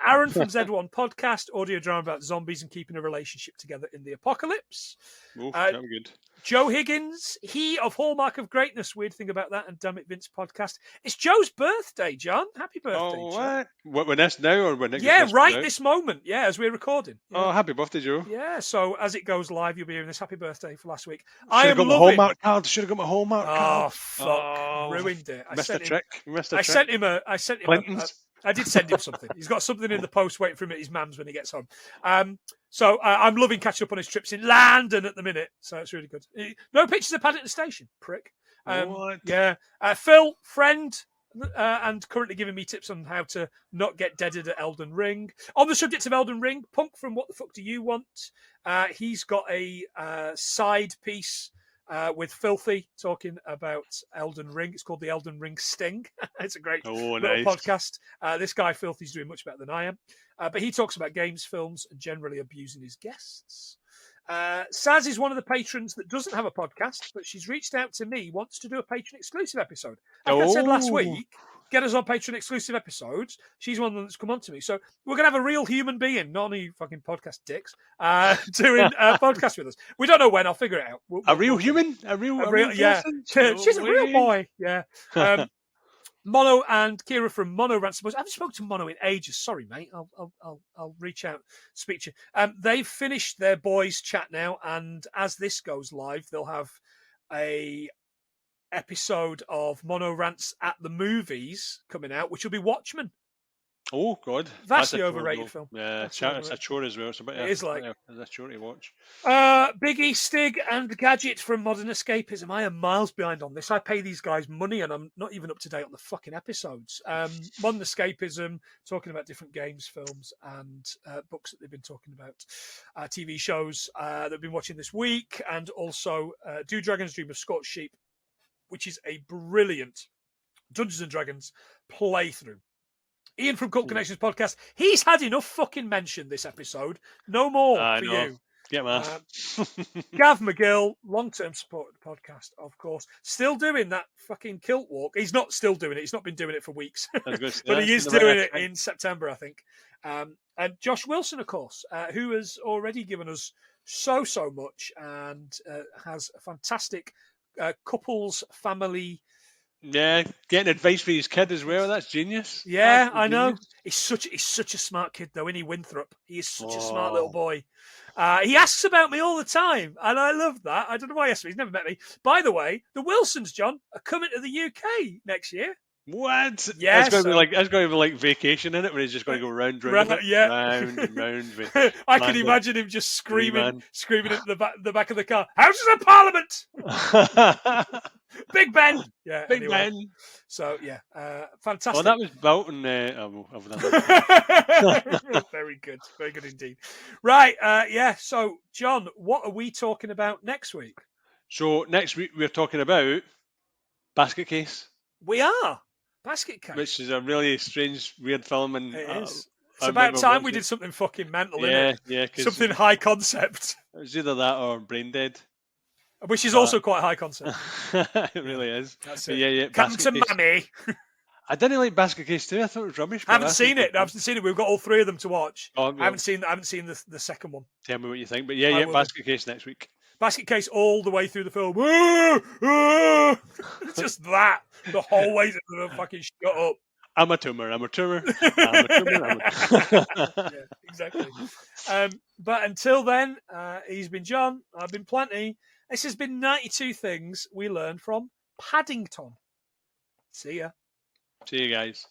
Aaron from Z1 Podcast, audio drama about zombies and keeping a relationship together in the apocalypse. Good. Joe Higgins, he of Hallmark of Greatness, weird thing about that, and Damn It Vince Podcast. It's Joe's birthday, John. Happy birthday, Joe. What, when that's now or when it this moment. Yeah, as we're recording. Yeah. Oh, happy birthday, Joe. Yeah, so as it goes live, you'll be hearing this happy birthday for last week. Should have got my Hallmark card. Oh, fuck. Ruined it. Missed a trick. I sent him I did send him something. He's got something in the post waiting for him at his mum's when he gets home. So I'm loving catching up on his trips in London at the minute. So it's really good. No pictures of Paddington Station, prick. What? Yeah. Phil, friend, and currently giving me tips on how to not get deaded at Elden Ring. On the subject of Elden Ring, Punk from What the Fuck Do You Want? He's got a side piece with Filthy talking about Elden Ring. It's called the Elden Ring Sting. It's a great little podcast. This guy Filthy's doing much better than I am. But he talks about games, films, and generally abusing his guests. Saz is one of the patrons that doesn't have a podcast, but she's reached out to me, wants to do a patron exclusive episode. Like I said last week, get us on patron exclusive episodes. She's one that's come on to me. So we're going to have a real human being, not any fucking podcast dicks, doing a podcast with us. We don't know when. I'll figure it out. A real human? A real yeah. person? She's a real boy. Yeah. Mono and Kira from Mono Rants. I haven't spoken to Mono in ages. Sorry, mate. I'll reach out, speak to you. They've finished their boys chat now, and as this goes live, they'll have a episode of Mono Rants at the movies coming out, which will be Watchmen. Oh, God. Vastly overrated film. Yeah, it's a chore as well. It's it is like it's a chore to watch. Biggie, Stig, and Gadget from Modern Escapism. I am miles behind on this. I pay these guys money, and I'm not even up to date on the fucking episodes. Modern Escapism, talking about different games, films, and books that they've been talking about, TV shows that they've been watching this week, and also Do Dragons Dream of Scorched Sheep, which is a brilliant Dungeons and Dragons playthrough. Ian from Cult Connections Podcast. He's had enough fucking mention this episode. No more for you. Get man. Gav McGill, long-term support of the podcast, of course. Still doing that fucking kilt walk. He's not still doing it. He's not been doing it for weeks. But he is doing it in September, I think. And Josh Wilson, of course, who has already given us so much and has a fantastic couples, family... Yeah, getting advice for his kid as well. That's genius. Yeah, I know. He's such a smart kid, though, isn't he, Winthrop? He is such a smart little boy. He asks about me all the time, and I love that. I don't know why he asks me. He's never met me. By the way, the Wilsons, John, are coming to the UK next year. What? Yeah, that's going to be like vacation in it, where he's just going to go round and round. I can imagine him just screaming at the back of the car. Houses of Parliament. Big Ben. Yeah, Big anyway. Ben. So yeah, fantastic. Oh, that was built in. I've done that. Very good indeed. Right, yeah. So, John, what are we talking about next week? So next week we're talking about Basket Case. We are Basket Case, which is a really strange, weird film, and it is. It's I about remember time we watching did something fucking mental, Yeah, innit? yeah, 'cause Something high concept, it was either that or Brain Dead. which is But- also quite high concept. it really is. That's But it. yeah, Captain Basket Case. Mammy. I didn't like Basket Case 2. I thought it was rubbish. I haven't seen it. I haven't seen it. We've got all three of them to watch. Oh, I well, haven't seen the second one. tell me what you think. But yeah, I yeah, will Basket Case next week. Basket Case all the way through the film. Just that the whole way through the fucking shut up. I'm a tumor. I'm a tumor. I'm a tumor. Yeah, exactly. But until then, he's been John. I've been Plenty. This has been 92 Things We Learned from Paddington. See ya. See you guys.